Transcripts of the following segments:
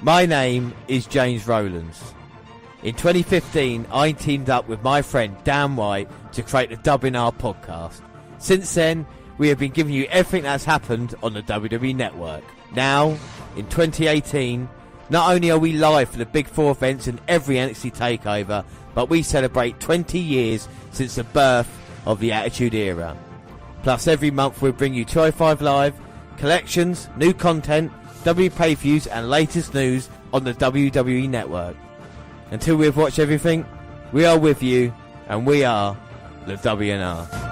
My name is James Rowlands. In 2015, I teamed up with my friend Dan White to create the WNR podcast. Since then, we have been giving you everything that's happened on the WWE Network. Now, in 2018, not only are we live for the Big Four events and every NXT takeover, but we celebrate 20 years since the birth of the Attitude Era. Plus, every month we'll bring you 205 Live, collections, new content, W pay-per-views and latest news on the WWE Network. Until we've watched everything, we are with you, and we are the WNR.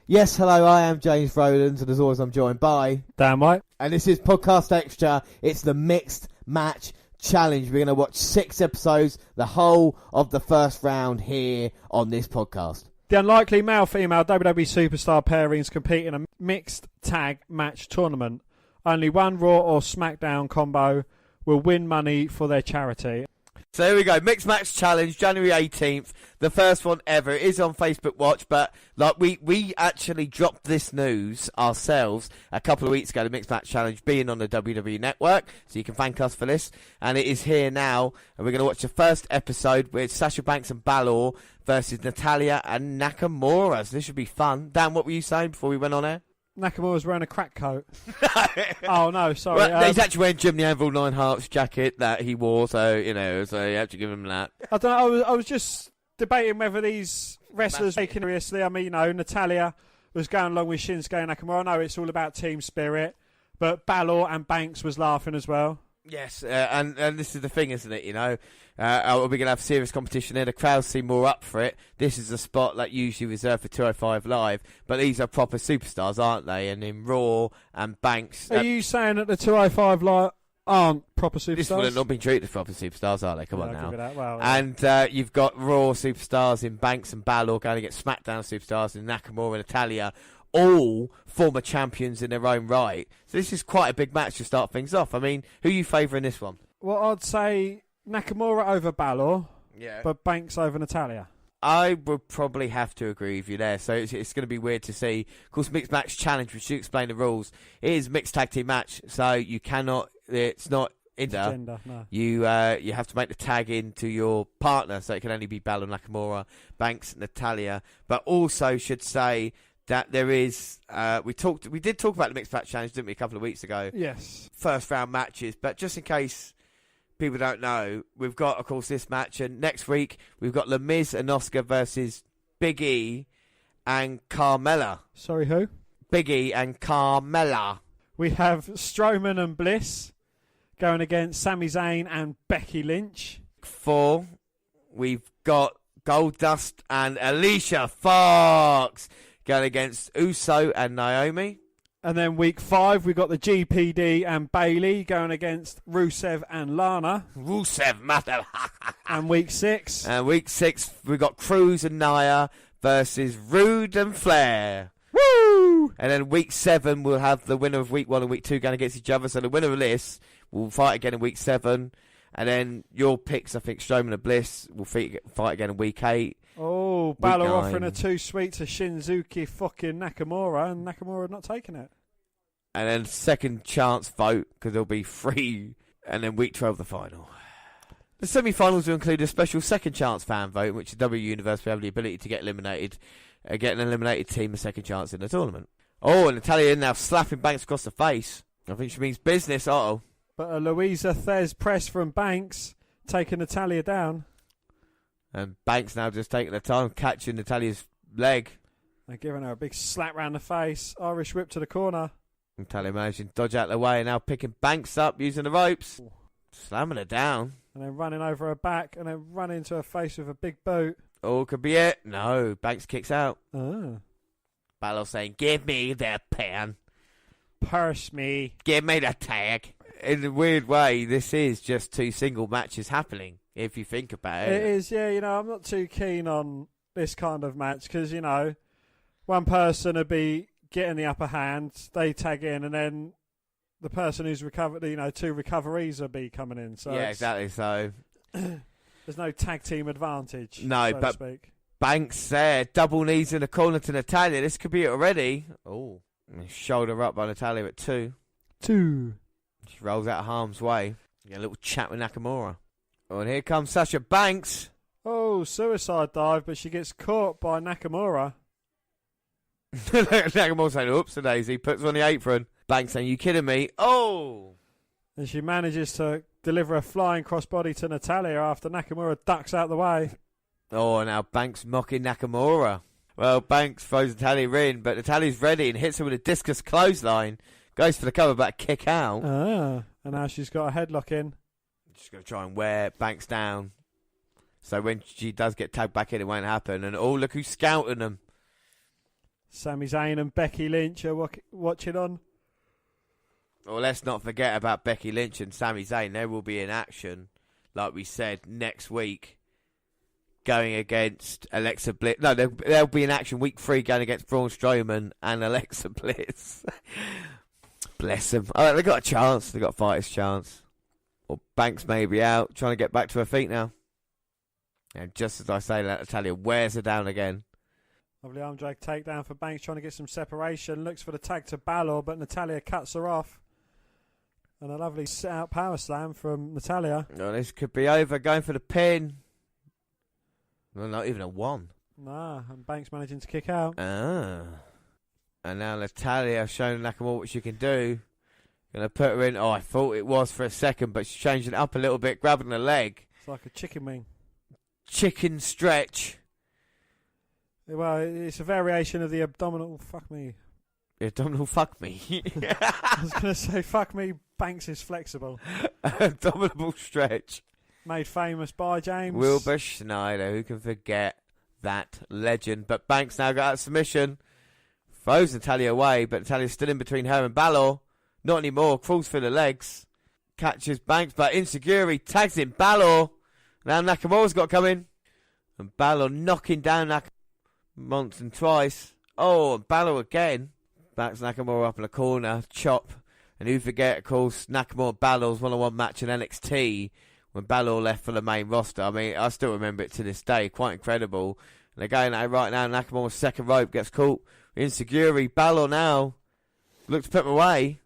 Yes, hello, I am James Rowlands, and as always I'm joined by Dan White. And this is Podcast Extra. It's the Mixed Match Challenge. We're going to watch 6 episodes, the whole of the first round here on this podcast. The unlikely male-female WWE superstar pairings compete in a mixed tag match tournament. Only one Raw or SmackDown combo will win money for their charity. So here we go, Mixed Match Challenge, January 18th, the first one ever. It is on Facebook Watch, but like we actually dropped this news ourselves a couple of weeks ago, the Mixed Match Challenge being on the WWE Network, so you can thank us for this. And it is here now, and we're going to watch the first episode with Sasha Banks and Balor versus Natalya and Nakamura. So this should be fun. Dan, what were you saying before we went on air? Nakamura's wearing a crack coat. Oh, no, sorry. Well, he's actually wearing Jim the Anvil 9 Hearts jacket that he wore, so, you have to give him that. I don't know, I was just debating whether these wrestlers taking it seriously. I mean, Natalya was going along with Shinsuke and Nakamura. I know it's all about team spirit, but Balor and Banks was laughing as well. Yes, and this is the thing, isn't it, are we going to have serious competition here? The crowds seem more up for it. This is a spot that usually reserved for 205 Live, but these are proper superstars, aren't they? And in Raw and Banks... Are you saying that the 205 Live aren't proper superstars? This would have not been treated as proper superstars, are they? Come on now. Well, and you've got Raw superstars in Banks and Balor going against SmackDown superstars in Nakamura and Natalya, all former champions in their own right. So this is quite a big match to start things off. I mean, who are you favouring this one? Well, I'd say Nakamura over Balor, yeah, but Banks over Natalya. I would probably have to agree with you there. So it's going to be weird to see. Of course, Mixed Match Challenge, we should explain the rules. It is mixed tag team match, so you cannot, it's not gender, no. You have to make the tag into your partner, so it can only be Balor, Nakamura, Banks, Natalya. But also should say that there is, we did talk about the Mixed Match Challenge, didn't we, a couple of weeks ago? Yes. First round matches, but just in case people don't know, we've got, of course, this match, and next week we've got The Miz and Asuka versus Big E and Carmella. Sorry, who? Big E and Carmella. We have Strowman and Bliss going against Sami Zayn and Becky Lynch. 4, we've got Goldust and Alicia Fox going against Uso and Naomi. And then week 5, we've got the GPD and Bayley going against Rusev and Lana. Rusev, mother. And week 6. And week 6, we've got Cruz and Nia versus Rude and Flair. Woo! And then week 7, we'll have the winner of week 1 and week 2 going against each other. So the winner of this will fight again in week 7. And then your picks, I think, Strowman and Bliss will fight again in week 8. Oh, Balor offering a too sweet to Shinsuke fucking Nakamura, and Nakamura not taking it. And then second chance vote, because there'll be 3. And then week 12, the final. The semi-finals will include a special second chance fan vote, in which the W Universe will have the ability to get an eliminated team a second chance in the tournament. Oh, and Natalya now slapping Banks across the face. I think she means business, uh-oh. But a Louisa Thez press from Banks, taking Natalya down. And Banks now just taking the time, catching Natalya's leg. They're giving her a big slap round the face. Irish whip to the corner. Natalya managing to dodge out of the way and now picking Banks up using the ropes. Ooh. Slamming her down. And then running over her back and then running into her face with a big boot. Oh, could be it. No, Banks kicks out. Oh. Balor saying, give me the pen. Purse me. Give me the tag. In a weird way, this is just 2 single matches happening, if you think about it. It is, yeah. I'm not too keen on this kind of match because, one person would be getting the upper hand, they tag in, and then the person who's recovered, 2 recoveries will be coming in. So yeah, exactly. So there's no tag team advantage. No, so but to speak. Banks there, double knees in the corner to Natalya. This could be it already. Oh, shoulder up by Natalya at 2. She rolls out of harm's way. Get a little chat with Nakamura. Oh, and here comes Sasha Banks. Oh, suicide dive, but she gets caught by Nakamura. Nakamura saying, oops, a daisy. Puts on the apron. Banks saying, you kidding me? Oh! And she manages to deliver a flying crossbody to Natalya after Nakamura ducks out the way. Oh, now Banks mocking Nakamura. Well, Banks throws Natalya in, but Natalya's ready and hits her with a discus clothesline. Goes for the cover, but kick out. And now she's got a headlock in. She's going to try and wear Banks down. So when she does get tagged back in, it won't happen. And oh, look who's scouting them. Sami Zayn and Becky Lynch are watching on. Well, let's not forget about Becky Lynch and Sami Zayn. They will be in action, like we said, next week. Going against Alexa Bliss. No, they'll be in action week 3 going against Braun Strowman and Alexa Bliss. Bless them. Oh, they got a chance. They got a fighter's chance. Well, Banks may be out, trying to get back to her feet now. And just as I say that, Natalya wears her down again. Lovely arm drag takedown for Banks, trying to get some separation. Looks for the tag to Balor, but Natalya cuts her off. And a lovely set-out power slam from Natalya. Oh, this could be over. Going for the pin. Well, not even a 1. Nah, and Banks managing to kick out. And now Natalya showing Nakamura what she can do. Going to put her in. Oh, I thought it was for a second, but she's changing it up a little bit, grabbing the leg. It's like a chicken wing. Chicken stretch. Well, it's a variation of the abdominal fuck me. Abdominal fuck me. I was going to say fuck me, Banks is flexible. Abdominal stretch. Made famous by James Wilbur Schneider, who can forget that legend. But Banks now got out of submission. Throws Natalya away, but Natalya's still in between her and Balor. Not anymore. Crawls through the legs. Catches Banks, but Insecurity tags in Balor. Now Nakamura's got to come in. And Balor knocking down Nakamura once and twice. Oh, and Balor again. Backs Nakamura up in the corner. Chop. And who forget, of course, Nakamura Balor's one-on-one match in NXT when Balor left for the main roster. I mean, I still remember it to this day. Quite incredible. And they're going out right now. Nakamura's second rope gets caught. Insecurity. Balor now looks to put him away.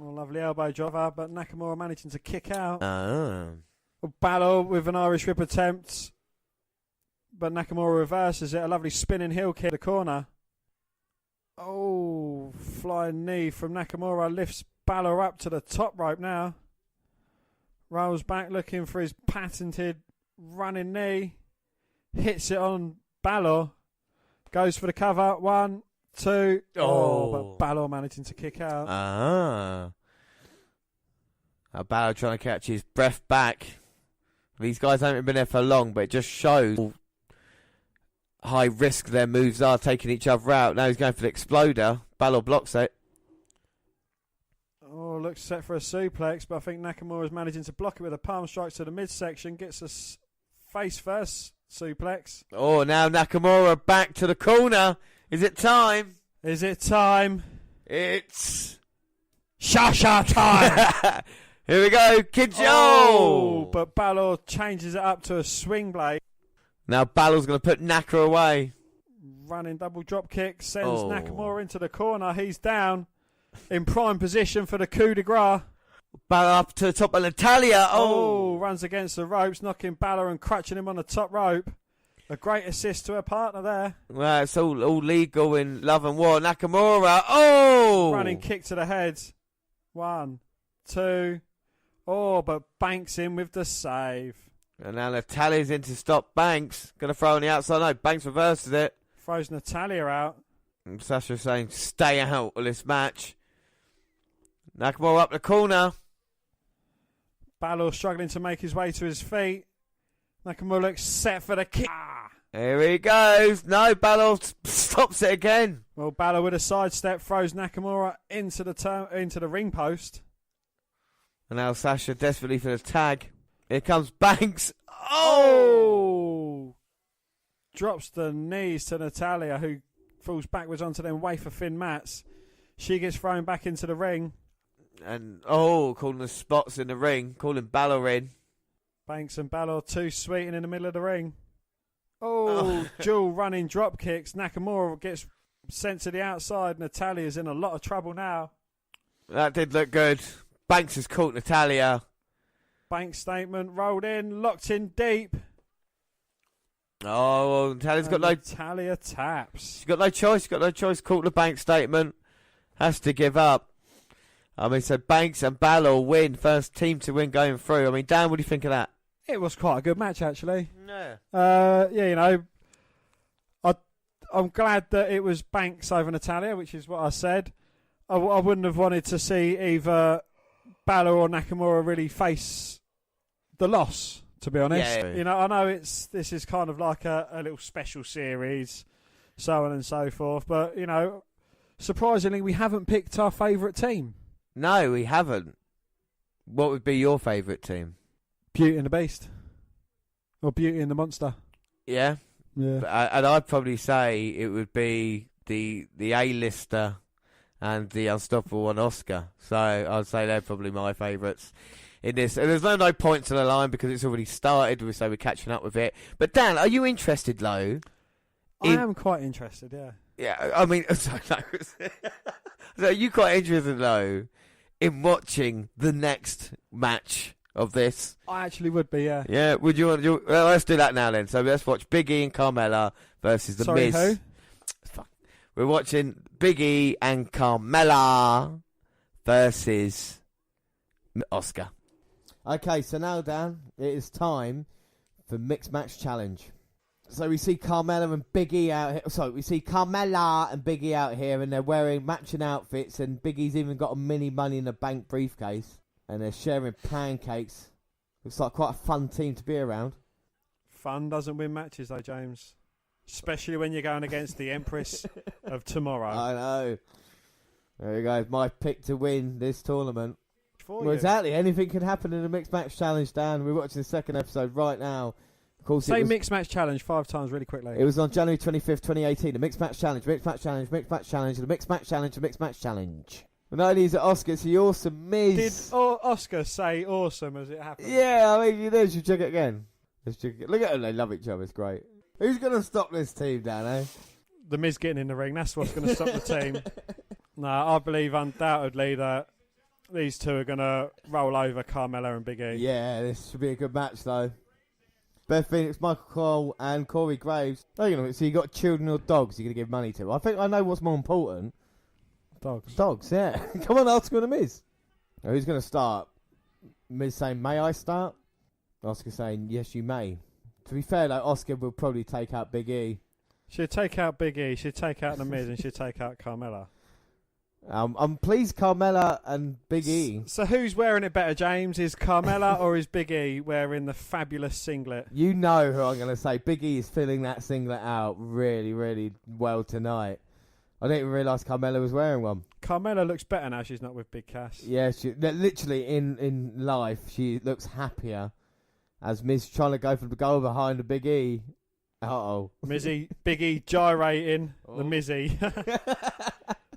Oh, lovely elbow driver, but Nakamura managing to kick out. Oh. Balor with an Irish whip attempt, but Nakamura reverses it. A lovely spinning heel kick in the corner. Oh, flying knee from Nakamura lifts Balor up to the top rope now. Rolls back looking for his patented running knee. Hits it on Balor. Goes for the cover. 1, 2. Oh, but Balor managing to kick out. Balor trying to catch his breath back. These guys haven't been there for long, but it just shows how high risk their moves are, taking each other out. Now he's going for the exploder. Balor blocks it. Oh, looks set for a suplex, but I think Nakamura's managing to block it with a palm strike to the midsection. Gets a face first suplex. Oh, now Nakamura back to the corner. Is it time? Is it time? It's Shasha time! Here we go, Kid Joe! Oh, but Balor changes it up to a swing blade. Now Balor's going to put Naka away. Running double drop kick, sends Nakamura into the corner. He's down in prime position for the coup de grace. Balor up to the top of Natalya. Oh, runs against the ropes, knocking Balor and crutching him on the top rope. A great assist to her partner there. Well, it's all legal in Love and War. Nakamura. Oh! Running kick to the head. 1, 2. Oh, but Banks in with the save. And now Natalya's in to stop Banks. Going to throw on the outside. No, Banks reverses it. Throws Natalya out. And Sasha saying, stay out of this match. Nakamura up the corner. Balor struggling to make his way to his feet. Nakamura looks set for the kick. Here he goes. No, Balor stops it again. Well, Balor with a sidestep throws Nakamura into the ring post. And now Sasha desperately for the tag. Here comes Banks. Oh! Drops the knees to Natalya, who falls backwards onto them wafer thin mats. She gets thrown back into the ring. And, calling the spots in the ring. Calling Balor in. Banks and Balor too sweet in the middle of the ring. Dual running drop kicks. Nakamura gets sent to the outside. Natalia's in a lot of trouble now. That did look good. Banks has caught Natalya. Banks statement rolled in, locked in deep. Oh, well, Natalya's got no... Natalya taps. She's got no choice. Caught the Banks statement. Has to give up. I mean, so Banks and Balor win. First team to win going through. I mean, Dan, what do you think of that? It was quite a good match, actually. Yeah. I'm glad that it was Banks over Natalya, which is what I said. I wouldn't have wanted to see either Balor or Nakamura really face the loss, to be honest. Yeah. I know this is kind of like a little special series, so on and so forth, but, surprisingly, we haven't picked our favourite team. No, we haven't. What would be your favourite team? Beauty and the Beast. Or Beauty and the Monster. Yeah? Yeah. And I'd probably say it would be the A-lister and the Unstoppable one, Asuka. So I'd say they're probably my favourites in this. And there's no points on the line because it's already started, so we're catching up with it. But Dan, are you interested, though? I am quite interested, yeah. Yeah, I mean, so are you quite interested, though, in watching the next match of this? I actually would be, yeah. Yeah, would you want to... Well, let's do that now, then. So let's watch Big E and Carmella versus The Miz. Who? Fuck. We're watching Big E and Carmella versus Asuka. Okay, so now, Dan, it is time for Mixed Match Challenge. So we see Carmella and Big E out here. Sorry, we see Carmella and Big E out here, and they're wearing matching outfits, and Big E's even got a mini Money in the Bank briefcase, and they're sharing pancakes. Looks like quite a fun team to be around. Fun doesn't win matches, though, James. Especially when you're going against the Empress of Tomorrow. I know. There you go. My pick to win this tournament. Well, exactly. Anything could happen in the Mixed Match Challenge, Dan. We're watching the second episode right now. Of course, say Mixed Match Challenge 5 times really quickly. It was on January 25th, 2018. The Mixed Match Challenge, Mixed Match Challenge, Mixed Match Challenge, the Mixed Match Challenge, the Mixed Match Challenge. Well, not only is it Oscar, it's the awesome Miz. Did Oscar say awesome as it happened? Yeah, I mean, you know, should check it again. Look at them, they love each other, it's great. Who's going to stop this team, Dan, eh? The Miz getting in the ring, that's what's going to stop the team. No, I believe undoubtedly that these two are going to roll over Carmella and Big E. Yeah, this should be a good match, though. Beth Phoenix, Michael Cole, and Corey Graves. So you got children or dogs you're going to give money to. I think I know what's more important. Dogs, yeah. Come on, Oscar and the Miz. Now, who's going to start? Miz saying, may I start? Oscar saying, yes, you may. To be fair, though, Oscar will probably take out Big E. She'll take out Big E, she'll take out the Miz, and she'll take out Carmella. I'm pleased Carmella and Big E. So who's wearing it better, James? Is Carmella or is Big E wearing the fabulous singlet? You know who I'm going to say. Big E is filling that singlet out really, really well tonight. I didn't even realise Carmella was wearing one. Carmella looks better now she's not with Big Cass. Yeah, literally in life, she looks happier. As Miz trying to go for the goal behind the Big E. Uh-oh. Big E gyrating. The Mizzy.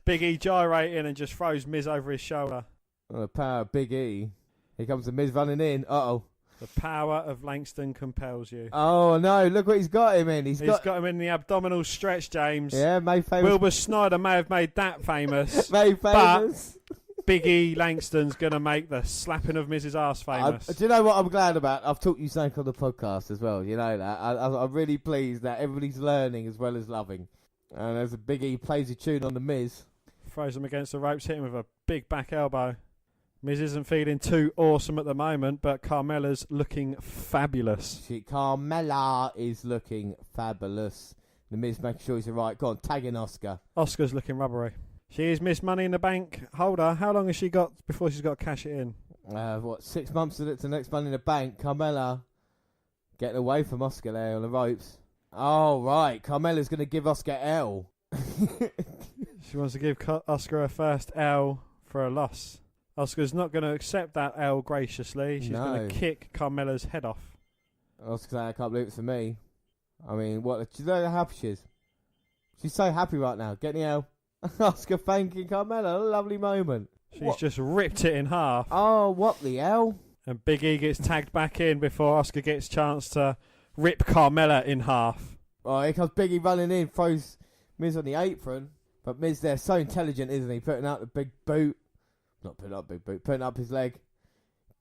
Big E gyrating and just throws Miz over his shoulder. Oh, the power of Big E. Here comes the Miz running in. Uh-oh. The power of Langston compels you. Oh, no. Look what he's got him in. He's got him in the abdominal stretch, James. Yeah, made famous. Wilbur Snyder may have made that famous. Made famous. But Big E Langston's going to make the slapping of Mrs. Arse famous. Do you know what I'm glad about? I've taught you something on the podcast as well. You know that. I'm really pleased that everybody's learning as well as loving. And as a Big E plays a tune on the Miz. Throws him against the ropes, hit him with a big back elbow. Miz isn't feeling too awesome at the moment, but Carmella's looking fabulous. Carmella is looking fabulous. The Miz making sure he's right. Go on, tag in Oscar. Oscar's looking rubbery. She is Miss Money in the Bank holder. How long has she got before she's got to cash it in? 6 months to the next Money in the Bank. Carmella getting away from Oscar there on the ropes. Oh, right. Carmella's going to give Oscar L. She wants to give Oscar her first L for a loss. Oscar's not going to accept that L graciously. She's going to kick Carmella's head off. Oscar's saying, I can't believe it's for me. I mean, what? Do you know how happy she is? She's so happy right now. Get the L. Asuka thanking Carmella. A lovely moment. She's just ripped it in half. Oh, what the hell? And Big E gets tagged back in before Asuka gets a chance to rip Carmella in half. Oh, here comes Big E running in, throws Miz on the apron. But Miz there, so intelligent, isn't he? Putting out the big boot. Not putting up big boot, putting up his leg.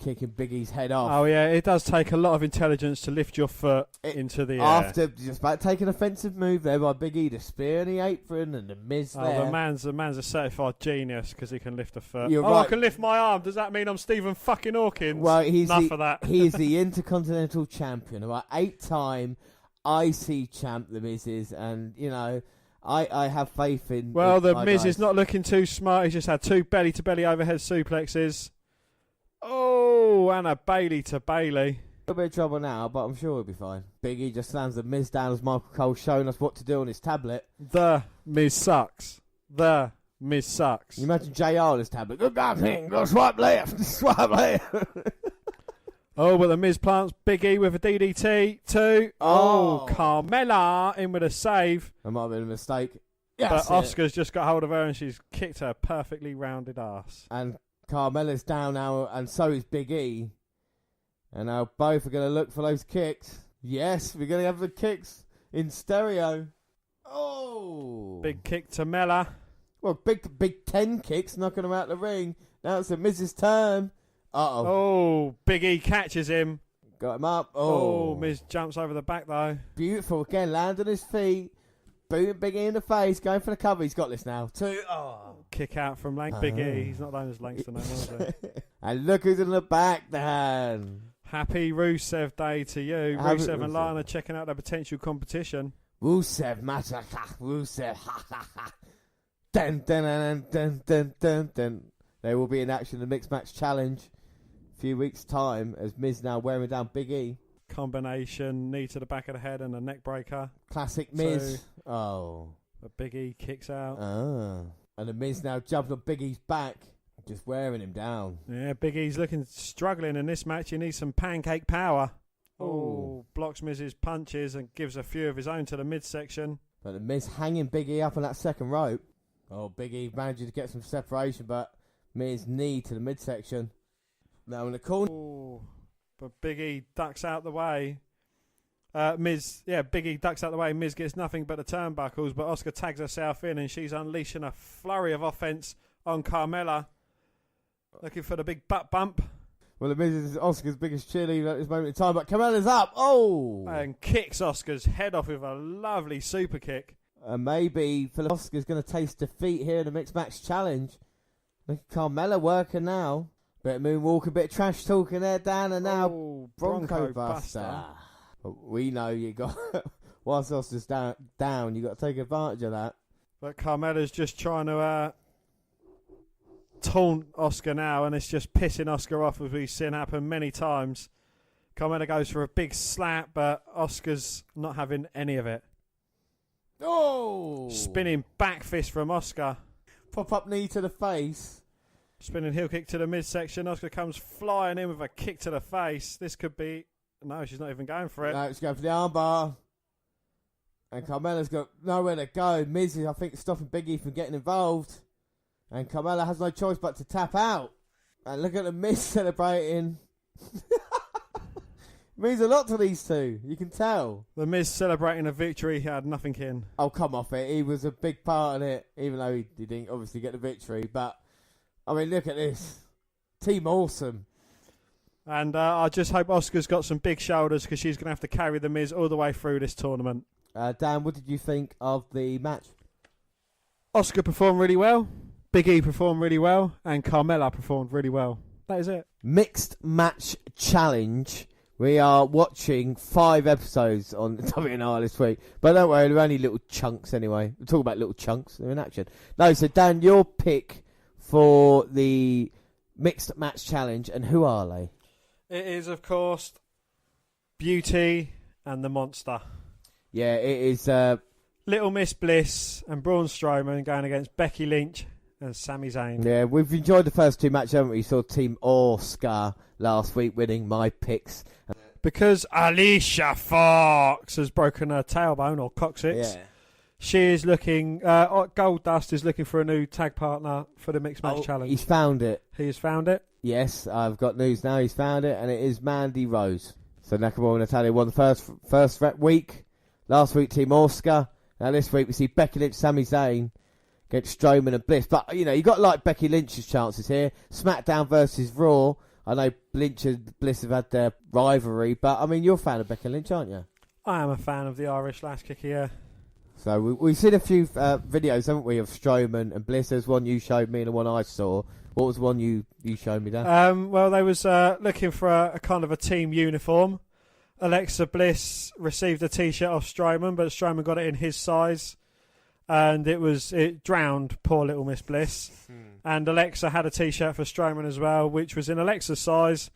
Kicking Big E's head off. Oh, yeah, it does take a lot of intelligence to lift your foot into the air. After just about taking an offensive move there by Big E, the spear in the apron and the Miz there. The man's a certified genius because he can lift a foot. You're right. right. I can lift my arm. Does that mean I'm Stephen fucking Hawkins? Well, Enough of that. He is the Intercontinental Champion, right? 8-time IC champ, the Miz is, and, you know, I have faith in... Well, the Miz guys. is not looking too smart. He's just had 2 belly-to-belly overhead suplexes. Oh, and a Bailey to Bailey. A bit of trouble now, but I'm sure he'll be fine. Big E just slams the Miz down as Michael Cole's showing us what to do on his tablet. The Miz sucks. The Miz sucks. You imagine JR on his tablet. Good damn thing, go swipe left, swipe left. Oh, but the Miz plants Big E with a DDT. 2. Oh, Carmella in with a save. That might have been a mistake. But Asuka's just got hold of her and she's kicked her perfectly rounded ass. And Carmella's down now, and so is Big E. And now both are going to look for those kicks. Yes, we're going to have the kicks in stereo. Oh! Big kick to Mella. Well, big 10 kicks knocking him out the ring. Now it's the Miz's turn. Uh-oh. Oh, Big E catches him. Got him up. Oh, Miz jumps over the back though. Beautiful. Again, land on his feet. Booting Big E in the face. Going for the cover. He's got this now. 2. Oh. Kick out from Big E. He's not known as Langston no more, is he? And look who's in the back, Dan. Happy Rusev Day to you. Happy Rusev and Rusev. Lana checking out their potential competition. Rusev, Rusev, ha ha ha. Dun, dun, dun, dun, dun, dun, dun. They will be in action in the Mixed Match Challenge a few weeks' time as Miz now wearing down Big E. Combination, knee to the back of the head and a neck breaker. Classic Miz. Oh. But Big E kicks out. And the Miz now jumping on Big E's back, just wearing him down. Yeah, Big E's struggling in this match. He needs some pancake power. Oh, blocks Miz's punches and gives a few of his own to the midsection. But the Miz hanging Big E up on that second rope. Oh, Big E managed to get some separation, but Miz knee to the midsection. Now in the corner. Oh, but Big E ducks out the way. Big E ducks out the way. Miz gets nothing but the turnbuckles, but Asuka tags herself in and she's unleashing a flurry of offense on Carmella. Looking for the big butt bump. Well, the Miz is Asuka's biggest cheerleader at this moment in time, but Carmella's up. Oh! And kicks Asuka's head off with a lovely super kick. And maybe Asuka's going to taste defeat here in the Mixed Match Challenge. Look at Carmella working now. Bit of moonwalk, a bit of trash talking there, Dan, and now Bronco Buster. But we know you got, whilst Asuka's down, you got to take advantage of that. But Carmella's just trying to taunt Asuka now, and it's just pissing Asuka off, as we've seen happen many times. Carmella goes for a big slap, but Asuka's not having any of it. Oh! Spinning back fist from Asuka. Pop-up knee to the face. Spinning heel kick to the midsection. Asuka comes flying in with a kick to the face. This could be... No, she's not even going for it. No, she's going for the armbar. And Carmella's got nowhere to go. Miz is, I think, stopping Big E from getting involved. And Carmella has no choice but to tap out. And look at the Miz celebrating. Means a lot to these two. You can tell. The Miz celebrating a victory. He had nothing in. Oh, come off it. He was a big part of it, even though he didn't obviously get the victory. But, I mean, look at this. Team Awesome. And I just hope Asuka's got some big shoulders, because she's going to have to carry the Miz all the way through this tournament. Dan, what did you think of the match? Asuka performed really well. Big E performed really well. And Carmella performed really well. That is it. Mixed Match Challenge. We are watching 5 episodes on WNR this week. But don't worry, they're only little chunks anyway. We're talking about little chunks. They're in action. No, so Dan, your pick for the Mixed Match Challenge, and who are they? It is, of course, Beauty and the Monster. Yeah, it is Little Miss Bliss and Braun Strowman going against Becky Lynch and Sami Zayn. Yeah, we've enjoyed the first 2 matches, haven't we? Saw Team Asuka last week winning my picks. Because Alicia Fox has broken her tailbone or coccyx. Yeah. She is looking. Goldust is looking for a new tag partner for the Mixed Match Challenge. He's found it. He has found it. Yes, I've got news now. He's found it, and it is Mandy Rose. So Nakamura and Natalya won the first week. Last week, Team Asuka. Now this week we see Becky Lynch, Sami Zayn against Strowman and Bliss. But you got to like Becky Lynch's chances here. SmackDown versus Raw. I know Lynch and Bliss have had their rivalry, but I mean you're a fan of Becky Lynch, aren't you? I am a fan of the Irish lass kicker. Yeah. So we've seen a few videos, haven't we, of Strowman and Bliss. There's one you showed me and the one I saw. What was the one you showed me, Dan? Well, they was looking for a kind of a team uniform. Alexa Bliss received a T-shirt off Strowman, but Strowman got it in his size, and it drowned poor little Miss Bliss. And Alexa had a T-shirt for Strowman as well, which was in Alexa's size,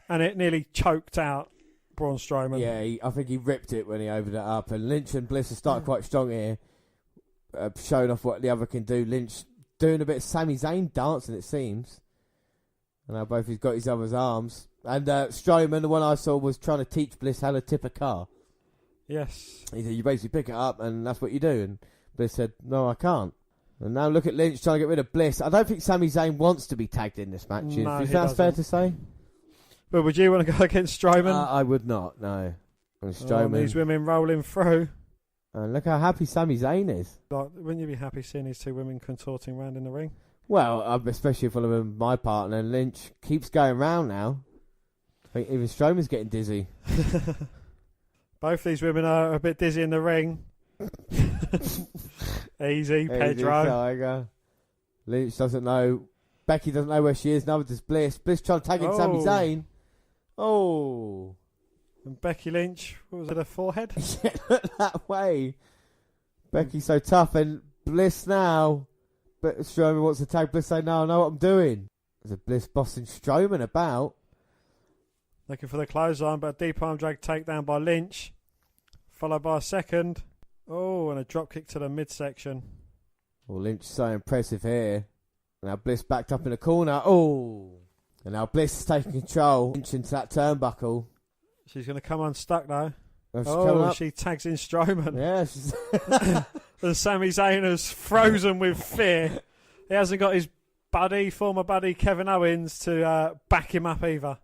and it nearly choked out Braun Strowman. Yeah, I think he ripped it when he opened it up. And Lynch and Bliss have started quite strong here, showing off what the other can do. Lynch doing a bit of Sami Zayn dancing, it seems. And now both he's got his other's arms. And Strowman, the one I saw, was trying to teach Bliss how to tip a car. Yes. He said, you basically pick it up and that's what you do. And Bliss said, no, I can't. And now look at Lynch trying to get rid of Bliss. I don't think Sami Zayn wants to be tagged in this match. No, Is that fair to say? But would you want to go against Strowman? I would not, no. And Strowman. These women rolling through. And look how happy Sami Zayn is. Like, wouldn't you be happy seeing these two women contorting around in the ring? Well, especially if one of them, my partner, Lynch, keeps going round now. I think even Strowman's getting dizzy. Both these women are a bit dizzy in the ring. Easy, Pedro. Tiger. Lynch doesn't know. Becky doesn't know where she is. Neither does Bliss. Bliss trying to tag in Sami Zayn. Oh. And Becky Lynch, what was it, her forehead? Yeah, look that way. Becky's so tough. And Bliss now. But Strowman wants to tag Bliss. Say, no, I know what I'm doing. There's a Bliss bossing Strowman about. Looking for the clothesline, but a deep arm drag takedown by Lynch. Followed by a second. Oh, and a drop kick to the midsection. Well, Lynch so impressive here. Now Bliss backed up in the corner. Oh. And now Bliss is taking control. Lynch into that turnbuckle. She's going to come unstuck now. She tags in Strowman. Yeah. And Sami Zayn is frozen with fear. He hasn't got his former buddy Kevin Owens to back him up either.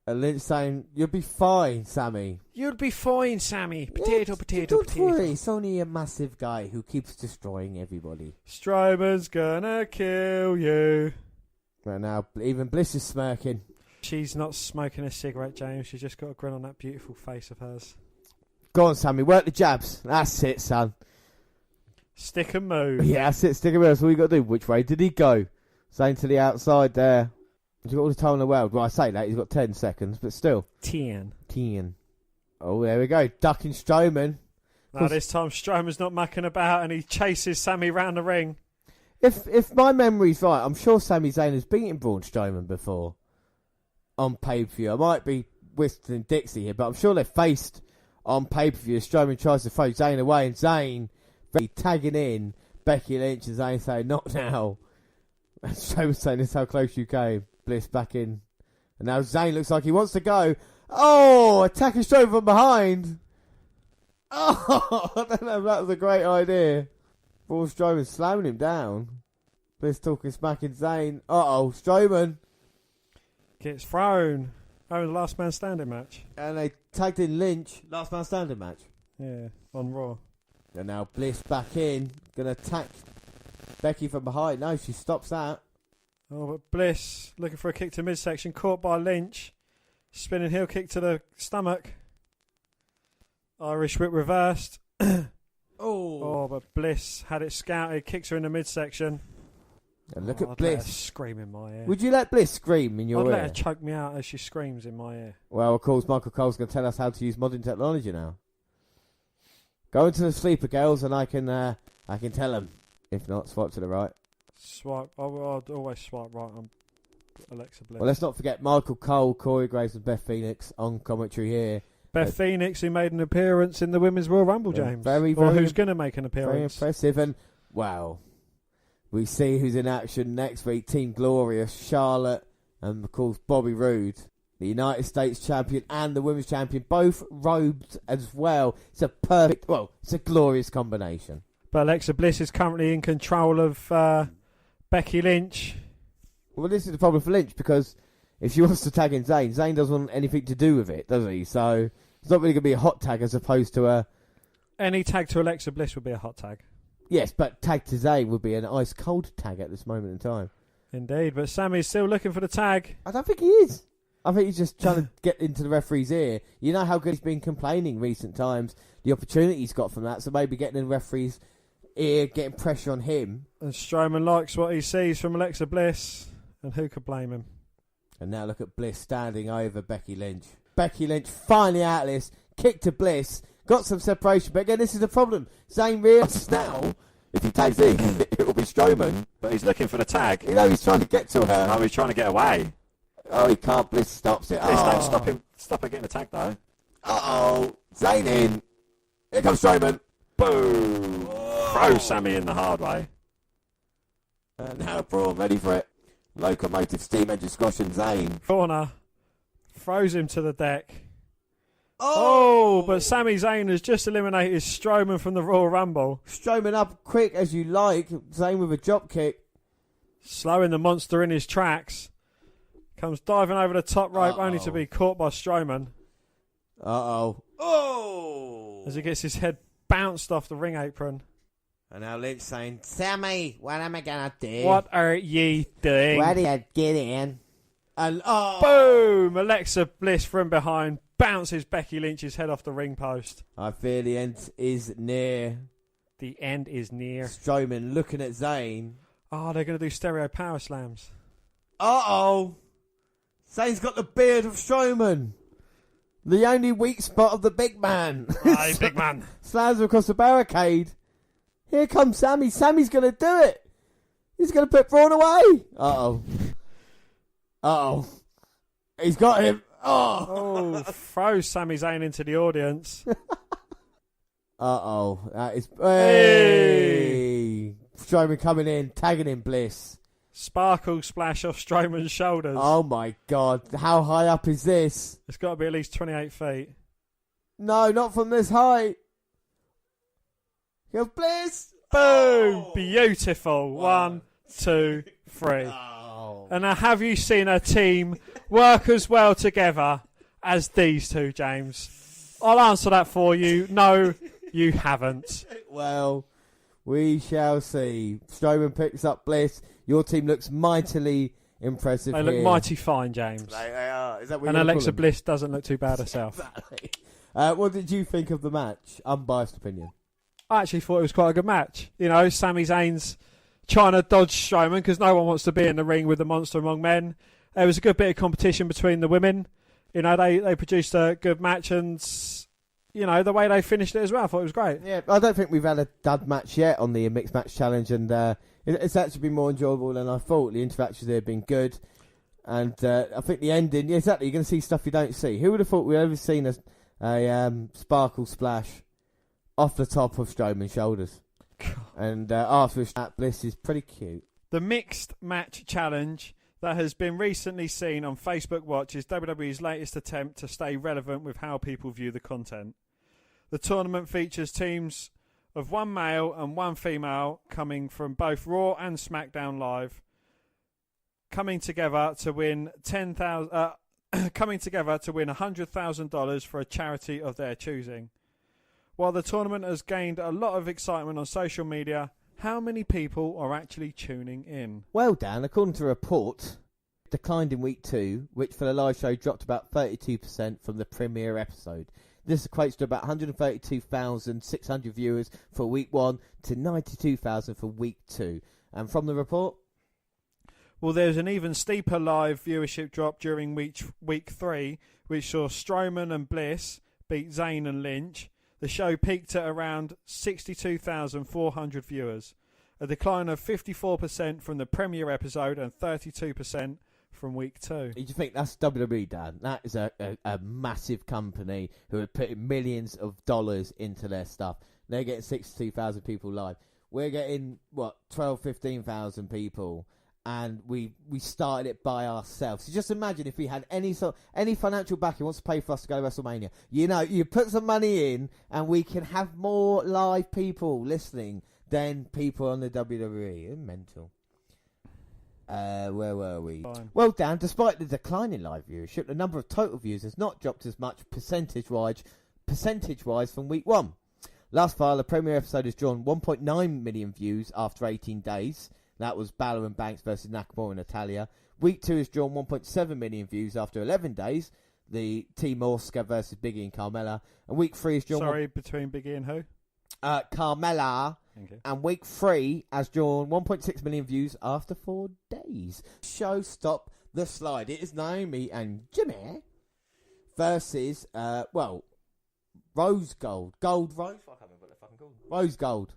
And Lynch saying, you'll be fine, Sammy. You'll be fine, Sammy. Potato. Don't worry, it's only a massive guy who keeps destroying everybody. Strowman's gonna kill you. Well, now even Bliss is smirking. She's not smoking a cigarette, James. She's just got a grin on that beautiful face of hers. Go on, Sammy, work the jabs. That's it, son. Stick and move. Yeah, that's it, stick and move. That's all you got to do. Which way did he go? Saying to the outside there. He's got all the time in the world. Well, I say that, he's got 10 seconds, but still. 10. Oh, there we go. Ducking Strowman. Now this time Strowman's not mucking about and he chases Sammy round the ring. If my memory's right, I'm sure Sami Zayn has beaten Braun Strowman before on pay-per-view. I might be whistling Dixie here, but I'm sure they've faced on pay-per-view. Strowman tries to throw Zayn away and Zayn very tagging in Becky Lynch and Zayn saying, not now. And Strowman saying, this is how close you came. Bliss back in. And now Zayn looks like he wants to go. Oh, attacking Strowman from behind. Oh, I don't know if that was a great idea. Braun Strowman slamming him down. Bliss talking smacking Zayn. Uh-oh, Strowman gets thrown. Oh, the last man standing match. And they tagged in Lynch. Last man standing match. Yeah, on Raw. And now Bliss back in. Going to attack Becky from behind. No, she stops that. Oh, but Bliss looking for a kick to midsection. Caught by Lynch. Spinning heel kick to the stomach. Irish whip reversed. Oh, but Bliss had it scouted. Kicks her in the midsection. And look at I'd Bliss. Let her scream in my ear. Would you let Bliss scream in your ear? I'd let her choke me out as she screams in my ear. Well, of course, Michael Cole's going to tell us how to use modern technology now. Go into the sleeper, girls, and I can tell them. If not, swipe to the right. Swipe. I'd always swipe right on Alexa Bliss. Well, let's not forget Michael Cole, Corey Graves, and Beth Phoenix on commentary here. Beth Phoenix, who made an appearance in the Women's Royal Rumble, James. Very, or who's going to make an appearance. Very impressive. And, wow, we see who's in action next week. Team Glorious, Charlotte, and, of course, Bobby Roode. The United States champion and the Women's champion, both robed as well. It's a perfect, it's a glorious combination. But Alexa Bliss is currently in control of Becky Lynch. Well, this is the problem for Lynch, because if she wants to tag in Zayn, Zayn doesn't want anything to do with it, does he? So it's not really going to be a hot tag as opposed to a... Any tag to Alexa Bliss would be a hot tag. Yes, but tag to Zayn would be an ice-cold tag at this moment in time. Indeed, but Sammy's still looking for the tag. I don't think he is. I think he's just trying to get into the referee's ear. You know how good he's been complaining recent times, the opportunity he's got from that, so maybe getting in the referee's ear, getting pressure on him. And Strowman likes what he sees from Alexa Bliss, and who could blame him? And now look at Bliss standing over Becky Lynch. Becky Lynch finally out of this, kick to Bliss, got some separation, but again, this is the problem. Zayn realises now, if he tags in, it will be Strowman. But he's looking for the tag. You know, he's trying to get to her. Oh, he's trying to get away. Oh, he can't. Bliss stops it. Bliss don't stop him. Stop her getting the tag, though. Uh-oh. Zayn in. Here comes Strowman. Boom. Throw Sammy in the hard way. And now Braun ready for it. Locomotive steam engine squashing Zayn. Corner. Throws him to the deck. Oh, but Sami Zayn has just eliminated Strowman from the Royal Rumble. Strowman up quick as you like. Zayn with a drop kick. Slowing the monster in his tracks. Comes diving over the top rope only to be caught by Strowman. Uh-oh. Oh! As he gets his head bounced off the ring apron. And now Lynch saying, Sammy, what am I going to do? What are ye doing? Where do you get in? And boom! Alexa Bliss from behind bounces Becky Lynch's head off the ring post. I fear the end is near. The end is near. Strowman looking at Zayn. Oh, they're going to do stereo power slams. Uh-oh. Zayn's got the beard of Strowman. The only weak spot of the big man. Hey, big man. Slams him across the barricade. Here comes Sammy. Sammy's going to do it. He's going to put Braun away. Uh-oh. Uh-oh. He's got him. Oh, throws Sami Zayn into the audience. Uh-oh. That is... Hey! Strowman coming in, tagging in Bliss. Sparkle splash off Strowman's shoulders. Oh, my God. How high up is this? It's got to be at least 28 feet. No, not from this height. Here's Bliss. Boom! Beautiful. 1, 2, 3. Oh. And now, have you seen a team work as well together as these two, James? I'll answer that for you. No, you haven't. Well, we shall see. Strowman picks up Bliss. Your team looks mightily impressive. They look mighty fine, James. They are. Is that what and Alexa Bliss doesn't look too bad herself. Exactly. What did you think of the match? Unbiased opinion. I actually thought it was quite a good match. You know, Sami Zayn's trying to dodge Strowman because no one wants to be in the ring with the monster among men. There was a good bit of competition between the women. You know, they produced a good match, and you know, the way they finished it as well, I thought it was great. Yeah, I don't think we've had a dud match yet on the Mixed Match Challenge, and it's actually been more enjoyable than I thought. The interactions there have been good, and I think the ending, yeah, exactly, you're going to see stuff you don't see. Who would have thought we'd ever seen a sparkle splash off the top of Strowman's shoulders? And afterwards, that Bliss is pretty cute. The Mixed Match Challenge that has been recently seen on Facebook Watch is WWE's latest attempt to stay relevant with how people view the content. The tournament features teams of one male and one female coming from both Raw and SmackDown Live, coming together to win $100,000 for a charity of their choosing. While the tournament has gained a lot of excitement on social media, how many people are actually tuning in? Well, Dan, according to a report, declined in week 2, which for the live show dropped about 32% from the premiere episode. This equates to about 132,600 viewers for week 1 to 92,000 for week 2. And from the report? Well, there's an even steeper live viewership drop during week 3, which saw Strowman and Bliss beat Zayn and Lynch. The show peaked at around 62,400 viewers, a decline of 54% from the premiere episode and 32% from week 2. Do you think that's WWE, Dan? That is a massive company who are putting millions of dollars into their stuff. They're getting 62,000 people live. We're getting, 12, 15,000 people, and we started it by ourselves. So just imagine if we had any financial backing wants to pay for us to go to WrestleMania. You know, you put some money in, and we can have more live people listening than people on the WWE. It's mental. Where were we? Fine. Well, Dan, despite the decline in live viewership, the number of total views has not dropped as much percentage-wise from week 1. Last file, the premiere episode has drawn 1.9 million views after 18 days. That was Balor and Banks versus Nakamura and Natalya. Week 2 has drawn 1.7 million views after 11 days. The Team Asuka versus Biggie and Carmella. And week 3 has drawn... between Biggie and who? Carmella. And week 3 has drawn 1.6 million views after 4 days. Show Stop the Slide. It is Naomi and Jimmy versus, Rose Gold. Gold Rose? I can't remember what they're fucking called. Rose Gold.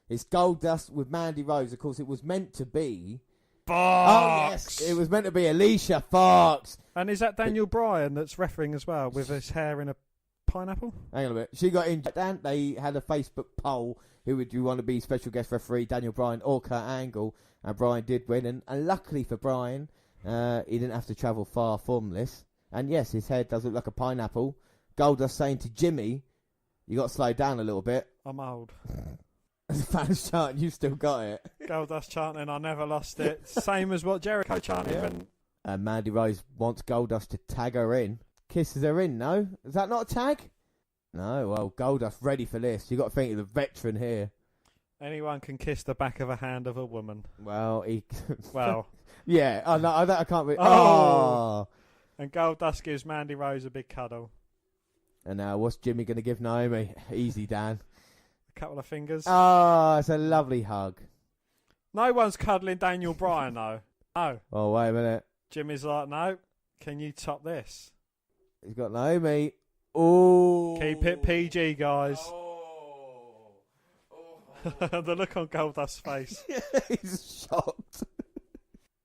It's Goldust with Mandy Rose. Of course, it was meant to be... Fox! Oh, yes. It was meant to be Alicia Fox. And is that Daniel Bryan that's refereeing as well, with his hair in a pineapple? Hang on a bit. She got injured. Dan, they had a Facebook poll. Who would you want to be special guest referee, Daniel Bryan or Kurt Angle? And Bryan did win. And luckily for Bryan, he didn't have to travel far from this. And yes, his head does look like a pineapple. Goldust saying to Jimmy, you got to slow down a little bit. I'm old. As a fans chanting, you still got it. Goldust chanting, I never lost it. Same as what Jericho chanted. Yeah. And Mandy Rose wants Goldust to tag her in. Kisses her in, no? Is that not a tag? No, well, Goldust ready for this. You got to think of the veteran here. Anyone can kiss the back of a hand of a woman. Well, Well. Yeah, I can't... Oh! And Goldust gives Mandy Rose a big cuddle. And now, what's Jimmy going to give Naomi? Easy, Dan. A couple of fingers. Oh, it's a lovely hug. No one's cuddling Daniel Bryan, though. No. Oh, wait a minute. Jimmy's like, no. Can you top this? He's got Naomi. Oh. Keep it PG, guys. Oh. The look on Goldust's face. He's shocked.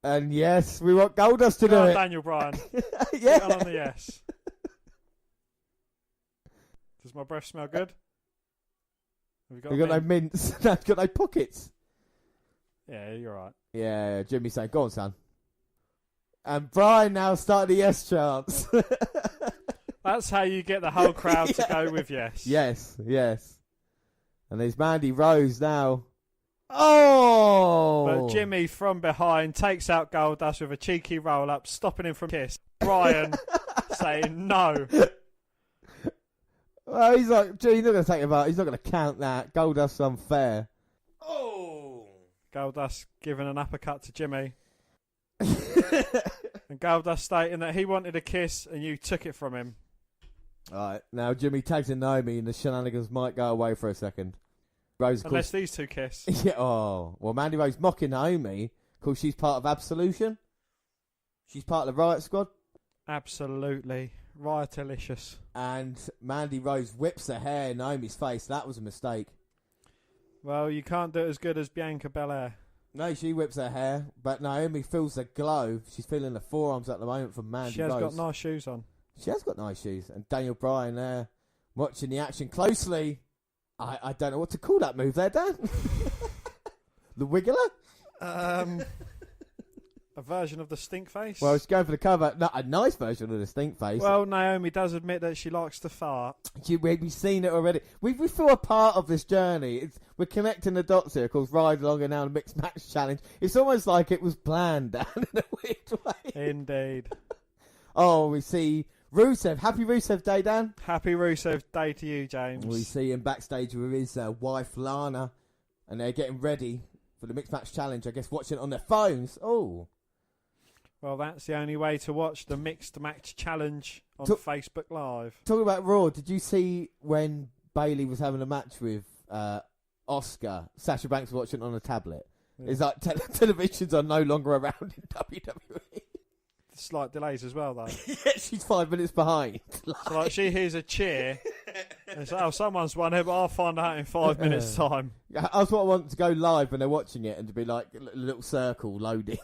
And yes, we want Goldust to Go do on, it. Daniel Bryan. Yeah. Get on the yes. Does my breath smell good? Have You got no mints. No, got no pockets. Yeah, you're right. Yeah, Jimmy's saying, go on, son. And Bryan now started the yes chants. That's how you get the whole crowd to go with yes. Yes, yes. And there's Mandy Rose now. Oh! But Jimmy from behind takes out Goldust with a cheeky roll-up, stopping him from kiss. Bryan saying no. Well, he's like, gee, he's not going to take him out. He's not going to count that. Goldust's unfair. Oh! Goldust giving an uppercut to Jimmy. And Goldust stating that he wanted a kiss and you took it from him. Alright, now Jimmy tags in Naomi and the shenanigans might go away for a second. Rose, Unless these two kiss. Yeah, oh. Well, Mandy Rose mocking Naomi because she's part of Absolution. She's part of the Riot Squad. Absolutely. Riot-alicious. And Mandy Rose whips her hair in Naomi's face. That was a mistake. Well, you can't do it as good as Bianca Belair. No, she whips her hair, but Naomi feels the glow. She's feeling the forearms at the moment from Mandy Rose. She has got nice shoes on. She has got nice shoes. And Daniel Bryan there, watching the action closely. I don't know what to call that move there, Dan. The Wiggler? A version of the stink face? Well, she's going for the cover. No, a nice version of the stink face. Well, Naomi does admit that she likes to fart. We've seen it already. We feel a part of this journey. We're connecting the dots here. Of course, Ride Along and now the Mixed Match Challenge. It's almost like it was planned, Dan, in a weird way. Indeed. Oh, we see Rusev. Happy Rusev Day, Dan. Happy Rusev Day to you, James. We see him backstage with his wife, Lana, and they're getting ready for the Mixed Match Challenge. I guess watching it on their phones. Oh. Well, that's the only way to watch the Mixed Match Challenge on Facebook Live. Talking about Raw, did you see when Bayley was having a match with Asuka? Sasha Banks watching it on a tablet. Yeah. It's like televisions are no longer around in WWE. Slight delays as well, though. Yeah, she's 5 minutes behind. So, like, she hears a cheer. And it's like, oh, someone's won it, but I'll find out in 5 minutes' time. That's what I want to go live when they're watching it and to be like a little circle loading.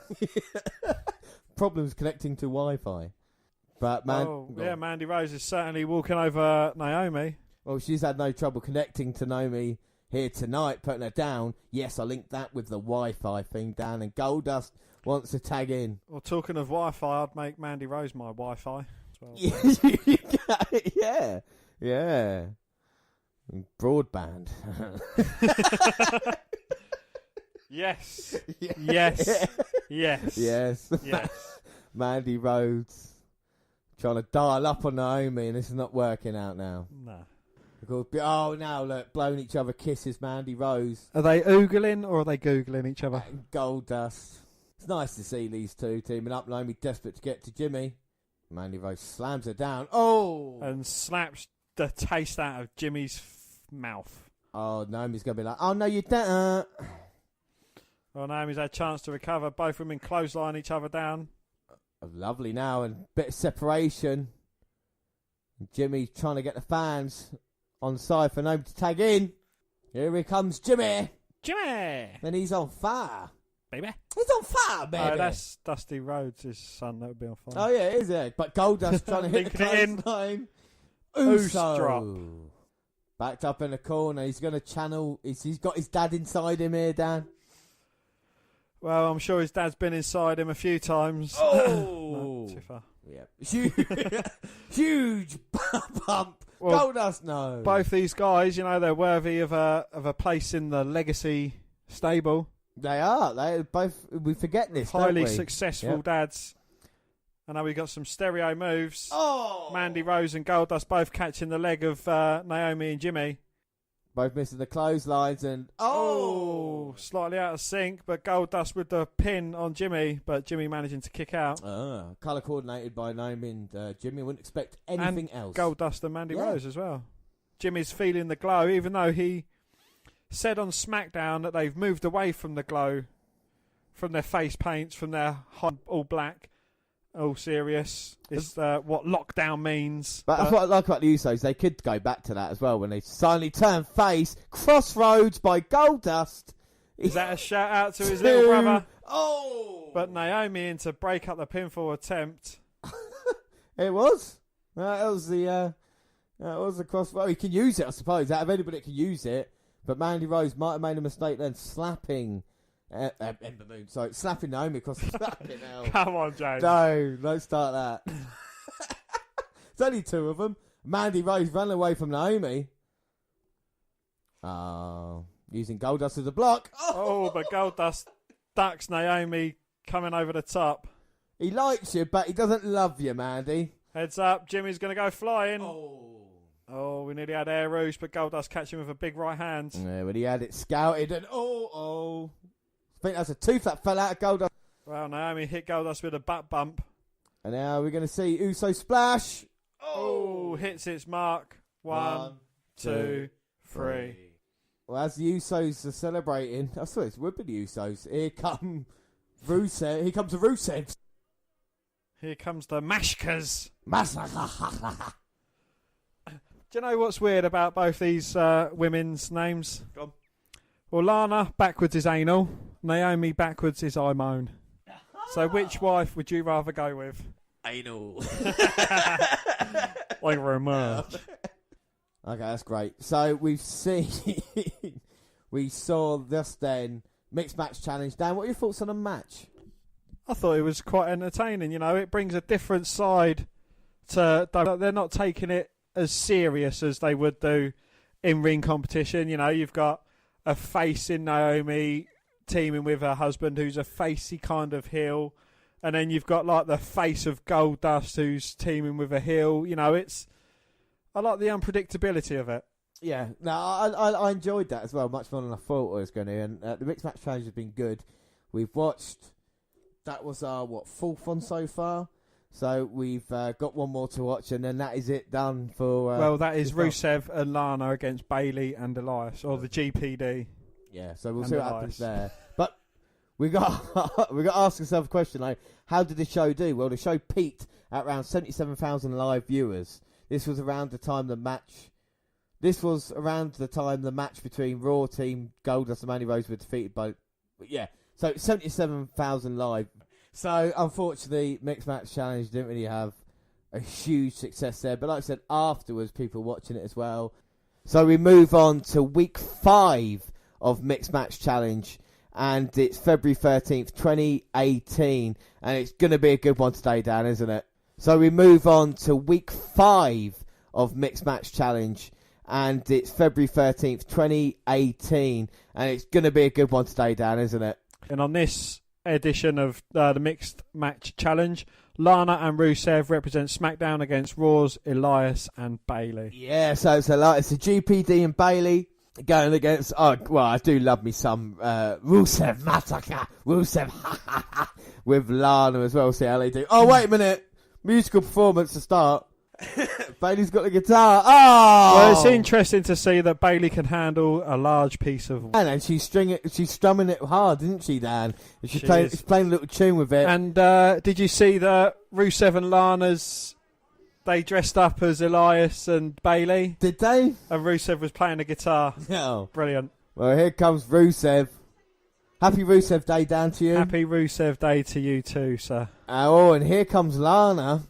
Problems connecting to Wi-Fi. But Mandy Rose is certainly walking over Naomi. Well, she's had no trouble connecting to Naomi here tonight, putting her down. Yes, I linked that with the Wi-Fi thing, Dan. And Goldust wants to tag in. Well, talking of Wi-Fi, I'd make Mandy Rose my Wi-Fi as well. Yeah. Broadband. Yes. Yes. Yes. Yes. Yes. Mandy Rhodes trying to dial up on Naomi, and this is not working out now. No. Oh, now look, blowing each other kisses, Mandy Rose. Are they oogling or are they googling each other? Gold dust. It's nice to see these two teaming up. Naomi desperate to get to Jimmy. Mandy Rose slams her down. Oh! And slaps the taste out of Jimmy's mouth. Oh, Naomi's going to be like, oh, no, you don't. Well, Naomi's had a chance to recover. Both women clothesline each other down. Lovely now, and bit of separation. Jimmy's trying to get the fans on side for Naomi to tag in. Here he comes, Jimmy. Jimmy! And he's on fire. Baby. He's on fire, baby. Oh, that's Dusty Rhodes, his son, that would be on fire. Oh, yeah, it is it. But Goldust trying to hit the clothesline. Uso drop. Backed up in the corner. He's going to channel. He's got his dad inside him here, Dan. Well, I'm sure his dad's been inside him a few times. Oh! No, too far. Yeah. Huge bump. Well, Goldust, no. Both these guys, you know, they're worthy of a place in the Legacy stable. They are. They both. We forget this. Highly don't we? successful dads. And now we've got some stereo moves. Oh! Mandy Rose and Goldust both catching the leg of Naomi and Jimmy. Both missing the clotheslines and Slightly out of sync, but Goldust with the pin on Jimmy, but Jimmy managing to kick out. Colour coordinated by Naomi and Jimmy. Wouldn't expect anything else. Goldust and Mandy Rose as well. Jimmy's feeling the glow, even though he said on SmackDown that they've moved away from the glow, from their face paints, from their all black, all serious. It's what lockdown means. But that's what I like about the Usos. They could go back to that as well when they suddenly turn face. Crossroads by Goldust. Is that a shout out to his little brother? Oh! But Naomi in to break up the pinfall attempt. It was. That was the crossroad. He can use it, I suppose. Out of anybody that can use it. But Mandy Rose might have made a mistake then slapping Ember Moon. Sorry, slapping Naomi across the fucking hell. Come on, James. No, don't start that. It's only two of them. Mandy Rose running away from Naomi. Using Goldust as a block. Oh, but Goldust ducks Naomi coming over the top. He likes you, but he doesn't love you, Mandy. Heads up, Jimmy's going to go flying. Oh, we nearly had air rouge, but Goldust catching with a big right hand. Yeah, when he had it scouted and I think that's a tooth that fell out of Goldust. Well, Naomi hit Goldust with a butt bump. And now we're going to see Uso splash. Oh, hits its mark. One, two, three. Well, as the Usos are celebrating, I swear it would be the Usos. Here comes Rusev. Here comes the Rusev. Here comes the Mashkas. Do you know what's weird about both these women's names? Go on. Well, Lana, backwards is anal. Naomi, backwards is I moan. So which wife would you rather go with? Anal. Thank you very much. Okay, that's great. So we saw this then, Mixed Match Challenge. Dan, what are your thoughts on the match? I thought it was quite entertaining, you know. It brings a different side to... They're not taking it as serious as they would do in ring competition. You know, you've got a face in Naomi teaming with her husband who's a facey kind of heel. And then you've got like the face of Goldust who's teaming with a heel. You know, I like the unpredictability of it. Yeah, no, I enjoyed that as well, much more than I thought I was going to. And the Mixed Match Challenge has been good. We've watched... That was our, fourth one so far? So we've got one more to watch, and then that is it done for... well, that is Rusev and Lana against Bayley and Elias, or the GPD. Yeah, so we'll see what happens there. But we got to ask ourselves a question, like, how did the show do? Well, the show peaked at around 77,000 live viewers. This was around the time the match between Raw Team Goldust and Mandy Rose were defeated by... Yeah, so 77,000 live. So, unfortunately, Mixed Match Challenge didn't really have a huge success there. But like I said, afterwards, people were watching it as well. So, we move on to week 5 of Mixed Match Challenge. And it's February 13th, 2018. And it's going to be a good one today, Dan, isn't it? So, we move on to week 5 of Mixed Match Challenge. and it's February 13th, 2018, and it's going to be a good one today, Dan, isn't it? And on this edition of the Mixed Match Challenge, Lana and Rusev represent SmackDown against Raw's Elias and Bayley. Yeah, so it's a GPD and Bayley going against, I do love me some Rusev Mataka, Rusev with Lana as well, see how they do. Oh, wait a minute, musical performance to start. Bayley's got the guitar. Oh! Well, it's interesting to see that Bayley can handle a large piece of... And she's strumming it hard, didn't she, Dan? She's playing a little tune with it. And did you see that Rusev and Lana's... They dressed up as Elias and Bayley? Did they? And Rusev was playing a guitar. Oh. Brilliant. Well, here comes Rusev. Happy Rusev Day, Dan, to you. Happy Rusev Day to you too, sir. Oh, and here comes Lana.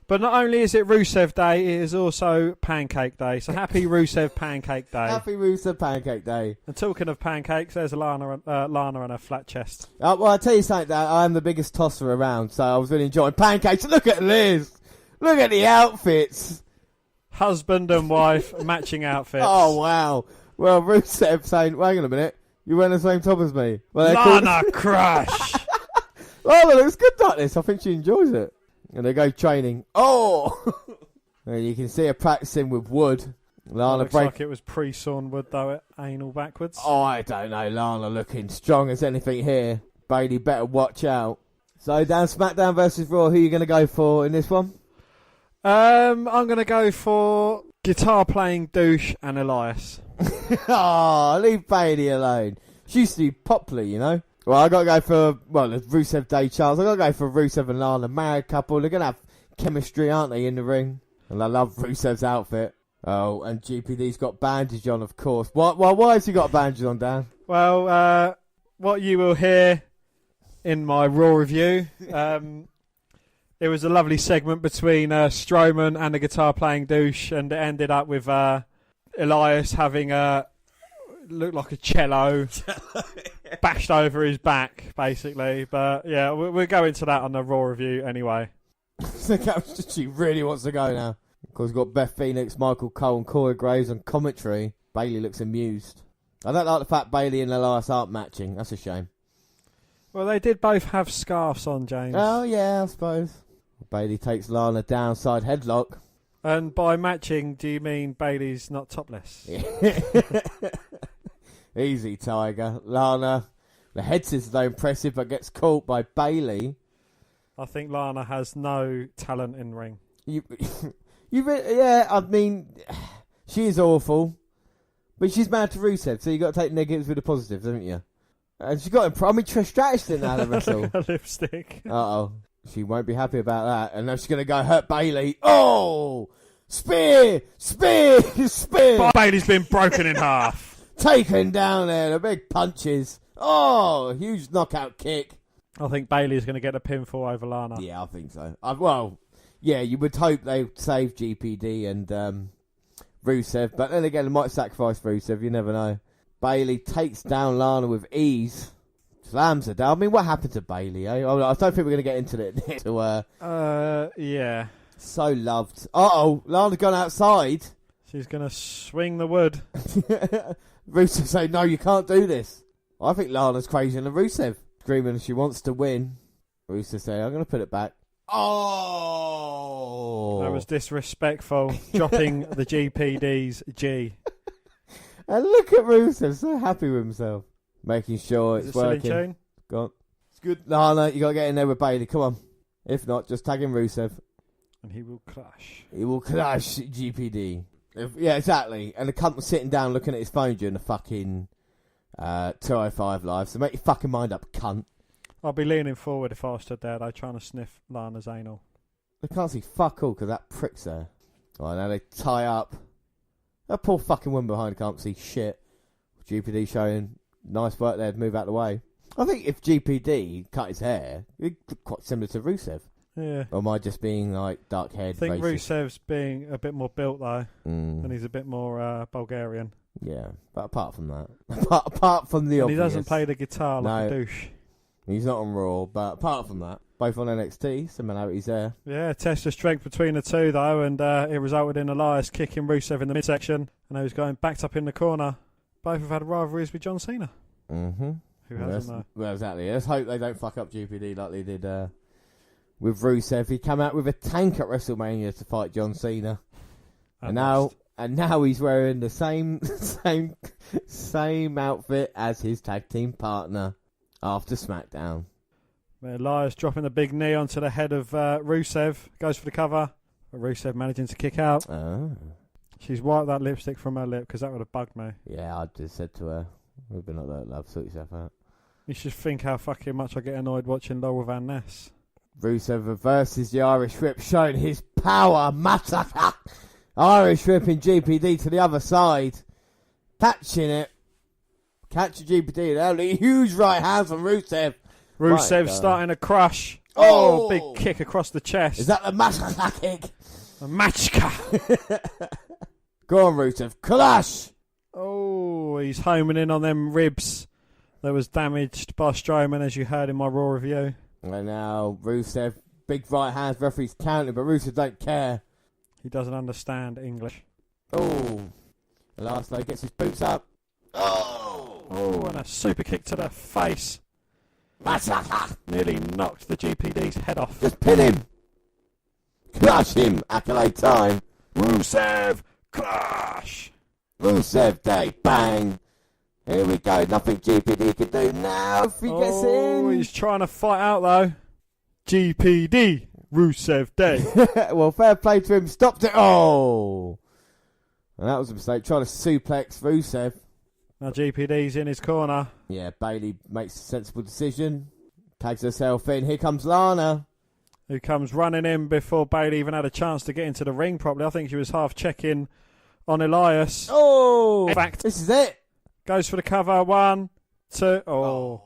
But not only is it Rusev Day, it is also Pancake Day. So happy Rusev Pancake Day. Happy Rusev Pancake Day. And talking of pancakes, there's Lana and her flat chest. Well, I'll tell you something, Dan. I'm the biggest tosser around, so I was really enjoying pancakes. Look at Liz. Look at the outfits. Husband and wife matching outfits. Oh, wow. Well, Rusev saying, wait on a minute, you wearing the same top as me. Well, Lana Crush. Oh, well, it was good like this. I think she enjoys it. And they go training. Oh! And you can see her practicing with wood. Lana looks like it was pre-sawn wood, though, anal backwards. Oh, I don't know. Lana looking strong as anything here. Bayley better watch out. So, Dan, SmackDown versus Raw, who are you going to go for in this one? I'm going to go for guitar-playing douche and Elias. Oh, leave Bayley alone. She used to be popular, you know. Well, I got to go for, the Rusev Day chance. I got to go for Rusev and Lana, married couple. They're going to have chemistry, aren't they, in the ring? And I love Rusev's outfit. Oh, and GPD's got bandage on, of course. Why has he got a bandage on, Dan? Well, what you will hear in my Raw review, it was a lovely segment between Strowman and the guitar-playing douche, and it ended up with Elias having looked like a cello bashed over his back, basically. But yeah, we'll go into that on the Raw review anyway. She really wants to go now. Of course, we've got Beth Phoenix, Michael Cole and Corey Graves on commentary. Bayley looks amused. I don't like the fact Bayley and Elias aren't matching. That's a shame. Well, they did both have scarves on, James. Oh, yeah, I suppose. Bayley takes Lana downside headlock. And by matching, do you mean Bayley's not topless? Easy, Tiger. Lana, the head scissors though impressive, but gets caught by Bayley. I think Lana has no talent in ring. Yeah, I mean, she is awful, but she's mad to Rusev, so you got to take negatives with the positives, haven't you? And she got him. I mean, Trish Stratus didn't have a wrestle. Lipstick. Uh-oh. She won't be happy about that. And now she's going to go hurt Bayley. Oh! Spear! Spear! Spear! Bayley's been broken in half. Taken down there. The big punches. Oh! Huge knockout kick. I think Bayley's going to get a pinfall over Lana. Yeah, I think so. Yeah, you would hope they save GPD and Rusev. But then again, they might sacrifice Rusev. You never know. Bayley takes down Lana with ease. Slams her down. I mean, what happened to Bayley? Eh? I don't think we're going to get into it. Yeah. So loved. Uh-oh, Lana's gone outside. She's going to swing the wood. Rusev say, no, you can't do this. I think Lana's crazier than Rusev. Screaming she wants to win. Rusev say, I'm going to put it back. Oh! That was disrespectful. Dropping the GPD's G. And look at Rusev, so happy with himself. Making sure it's working. Tune? Go on. It's good. Lana, you got to get in there with Bayley. Come on. If not, just tag in Rusev. And he will clash. He will clash GPD. Yeah, exactly. And the cunt was sitting down looking at his phone during the fucking 205 live. So make your fucking mind up, cunt. I'll be leaning forward if I was stood there, though, trying to sniff Lana's anal. They can't see fuck all because that prick's there. Right, now they tie up. That poor fucking woman behind can't see shit. GPD showing nice work there to move out of the way. I think if GPD cut his hair, it'd look quite similar to Rusev. Yeah. Or am I just being like dark haired? I think racist? Rusev's being a bit more built though, and he's a bit more Bulgarian. Yeah, but apart from that, apart from the obvious, he doesn't play the guitar like a douche. He's not on Raw, but apart from that, Both on NXT, similarities there. Yeah, test of strength between the two, though, and it resulted in Elias kicking Rusev in the midsection, and he was going backed up in the corner. Both have had rivalries with John Cena. Mm-hmm. Who hasn't, though? Well, exactly. Let's hope they don't fuck up GPD like they did with Rusev. He came out with a tank at WrestleMania to fight John Cena. And now he's wearing the same outfit as his tag team partner after SmackDown. Elias dropping the big knee onto the head of Rusev. Goes for the cover. But Rusev managing to kick out. Oh. She's wiped that lipstick from her lip because that would have bugged me. Yeah, I just said to her, we've been like that, love, sort yourself out. You should think how fucking much I get annoyed watching Laurel Van Ness. Rusev reverses the Irish Whip, showing his power. Irish Whip in GPD to the other side. Catching it. Catching GPD. Only huge right hands from Rusev. Rusev starting to crush. Oh, big kick across the chest. Is that the Machka kick? A Machka. Go on, Rusev. Clash. Oh, he's homing in on them ribs that was damaged by Strowman, as you heard in my Raw review. And now Rusev, big right hands, referee's counting, but Rusev don't care. He doesn't understand English. Oh, the last though gets his boots up. Oh, and a super kick to the face. Nearly knocked the GPD's head off. Just pin him. Crush him. Accolade time. Rusev, clash. Rusev Day. Bang. Here we go. Nothing GPD can do now if he gets in. He's trying to fight out though. GPD. Rusev Day. Well, fair play to him. Stopped it. Oh. And that was a mistake. Trying to suplex Rusev. Now GPD's in his corner. Yeah, Bayley makes a sensible decision. Tags herself in. Here comes Lana. Who comes running in before Bayley even had a chance to get into the ring properly. I think she was half checking on Elias. Oh. In fact, this is it. Goes for the cover. 1, 2. Oh.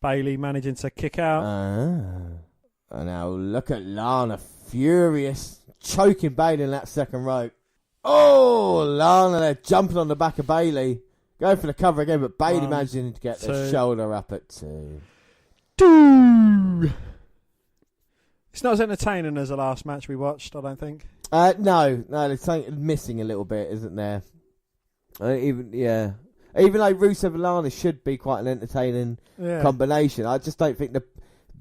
Bayley managing to kick out. And now look at Lana. Furious. Choking Bayley in that second rope. Oh, Lana there jumping on the back of Bayley. Going for the cover again, but Bayley managing to get the shoulder up at 2. It's not as entertaining as the last match we watched, I don't think. No, there's something missing a little bit, isn't there? Even though Rusev and Lana should be quite an entertaining combination, I just don't think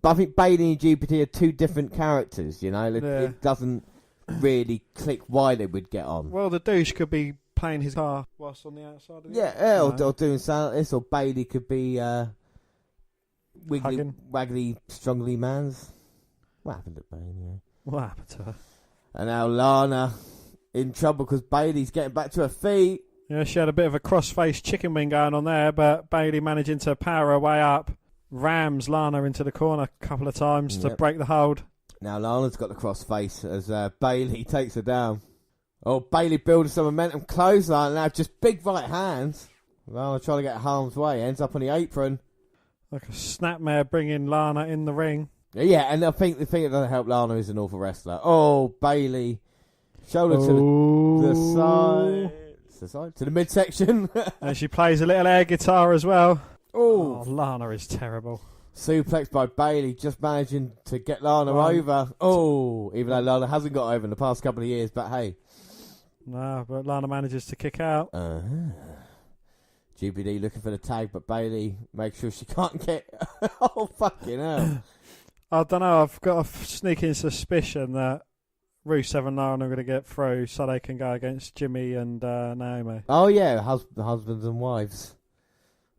I think Bayley and GPT are two different characters, you know? It doesn't really click why they would get on. Well, the douche could be playing his car whilst on the outside of the or doing something like this, or Bayley could be waggly, strongly man's. What happened to Bayley? What happened to her? And now Lana in trouble because Bayley's getting back to her feet. Yeah, she had a bit of a cross-faced chicken wing going on there, but Bayley managing to power her way up, rams Lana into the corner a couple of times to break the hold. Now Lana's got the cross-face as Bayley takes her down. Oh, Bayley building some momentum, clothesline now, just big right hands. Lana trying to get harm's way, ends up on the apron. Like a snapmare bringing Lana in the ring. Yeah, and I think the thing that doesn't help Lana is an awful wrestler. Oh, Bayley. Shoulder to the side. To the midsection. And she plays a little air guitar as well. Oh, Lana is terrible. Suplex by Bayley, just managing to get Lana over. Oh, even though Lana hasn't got over in the past couple of years, but hey. No, but Lana manages to kick out. GBD looking for the tag, but Bayley makes sure she can't get... Oh, fucking hell. I don't know, I've got a sneaking suspicion that Rusev and Lana are going to get through so they can go against Jimmy and Naomi. Oh, yeah, husbands and wives.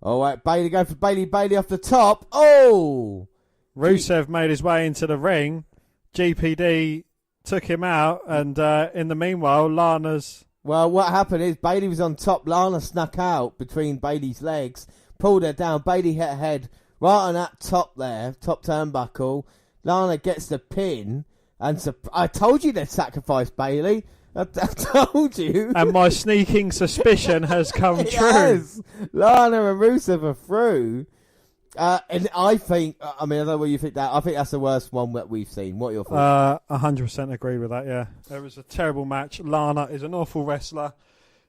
All right, Bayley going for Bayley off the top. Oh! Rusev made his way into the ring. GPD took him out, and in the meanwhile, Lana's... Well, what happened is Bayley was on top. Lana snuck out between Bayley's legs, pulled her down. Bayley hit her head right on that top there, top turnbuckle. Lana gets the pin, and I told you they'd sacrifice Bayley. I told you. And my sneaking suspicion has come true. Yes. Lana and Rusev are through. And I think, I don't know what you think that. I think that's the worst one that we've seen. What are your thoughts? 100% agree with that, yeah. It was a terrible match. Lana is an awful wrestler.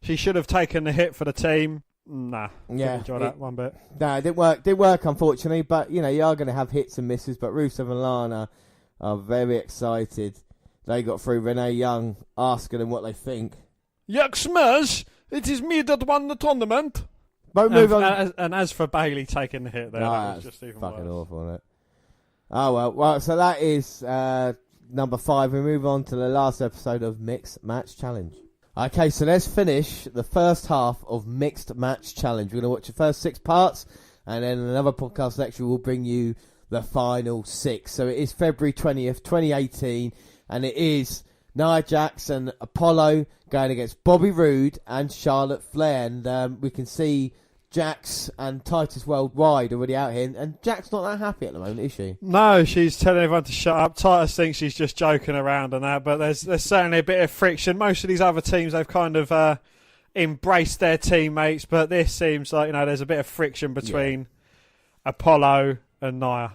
She should have taken the hit for the team. Nah, Yeah, didn't enjoy that one bit. No, it didn't work. Didn't work, unfortunately. But you are going to have hits and misses. But Rusev and Lana are very excited. They got through Renee Young, asking them what they think. Yuck smash! It is me that won the tournament. But move on. And as for Bailey taking the hit there, that was just even fucking worse. awful, isn't it? Oh well. Well, so that is number 5. We move on to the last episode of Mixed Match Challenge. Okay, so let's finish the first half of Mixed Match Challenge. We're going to watch the first 6 parts, and then another podcast lecture will bring you the final 6. So it is February 20th, 2018, and it is Nia Jax and Apollo going against Bobby Roode and Charlotte Flair. And we can see Jax and Titus Worldwide already out here, and Jax not that happy at the moment, is she? No, she's telling everyone to shut up. Titus thinks she's just joking around and that, but there's certainly a bit of friction. Most of these other teams, they've kind of embraced their teammates, but this seems like, there's a bit of friction between Apollo and Nia.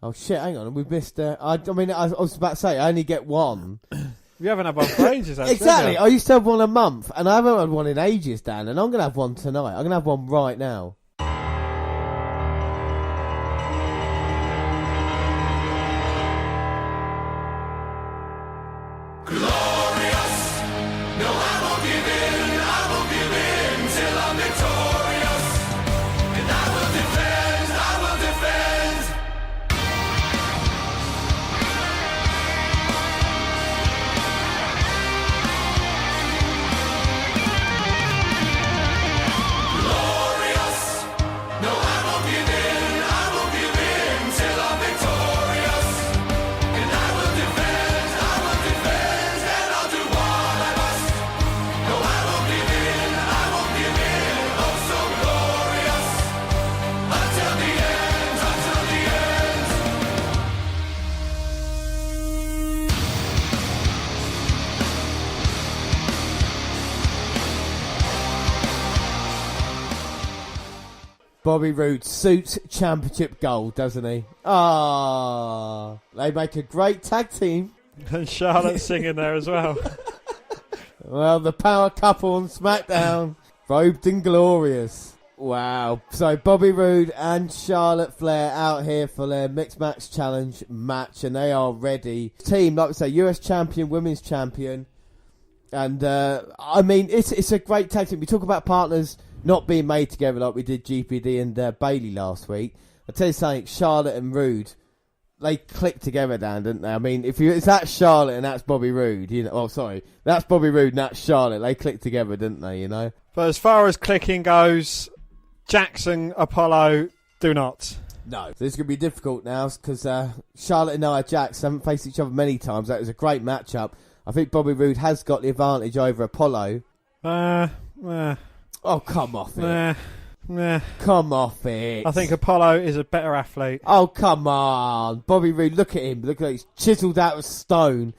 Oh shit, hang on, we've missed... I was about to say, I only get one. You haven't had one for ages, actually. Exactly. I used to have one a month, and I haven't had one in ages, Dan, and I'm going to have one tonight. I'm going to have one right now. Bobby Roode suits championship gold, doesn't he? Ah, they make a great tag team. And Charlotte's singing there as well. Well, the power couple on SmackDown, robed and glorious. Wow. So Bobby Roode and Charlotte Flair out here for their Mixed Match Challenge match, and they are ready. Team, like we say, US champion, women's champion. And, it's a great tag team. We talk about partners not being made together like we did GPD and Bailey last week. I'll tell you something, Charlotte and Roode, they click together, Dan, didn't they? I mean, if that's Charlotte and that's Bobby Roode, that's Bobby Roode and that's Charlotte. They click together, didn't they, But as far as clicking goes, Jackson, Apollo, do not. No. So this is going to be difficult now because Charlotte and Nia Jax haven't faced each other many times. That was a great matchup. I think Bobby Roode has got the advantage over Apollo. Oh, come off it. Come off it. I think Apollo is a better athlete. Oh, come on. Bobby Roode, look at him. Look at he's chiseled out of stone.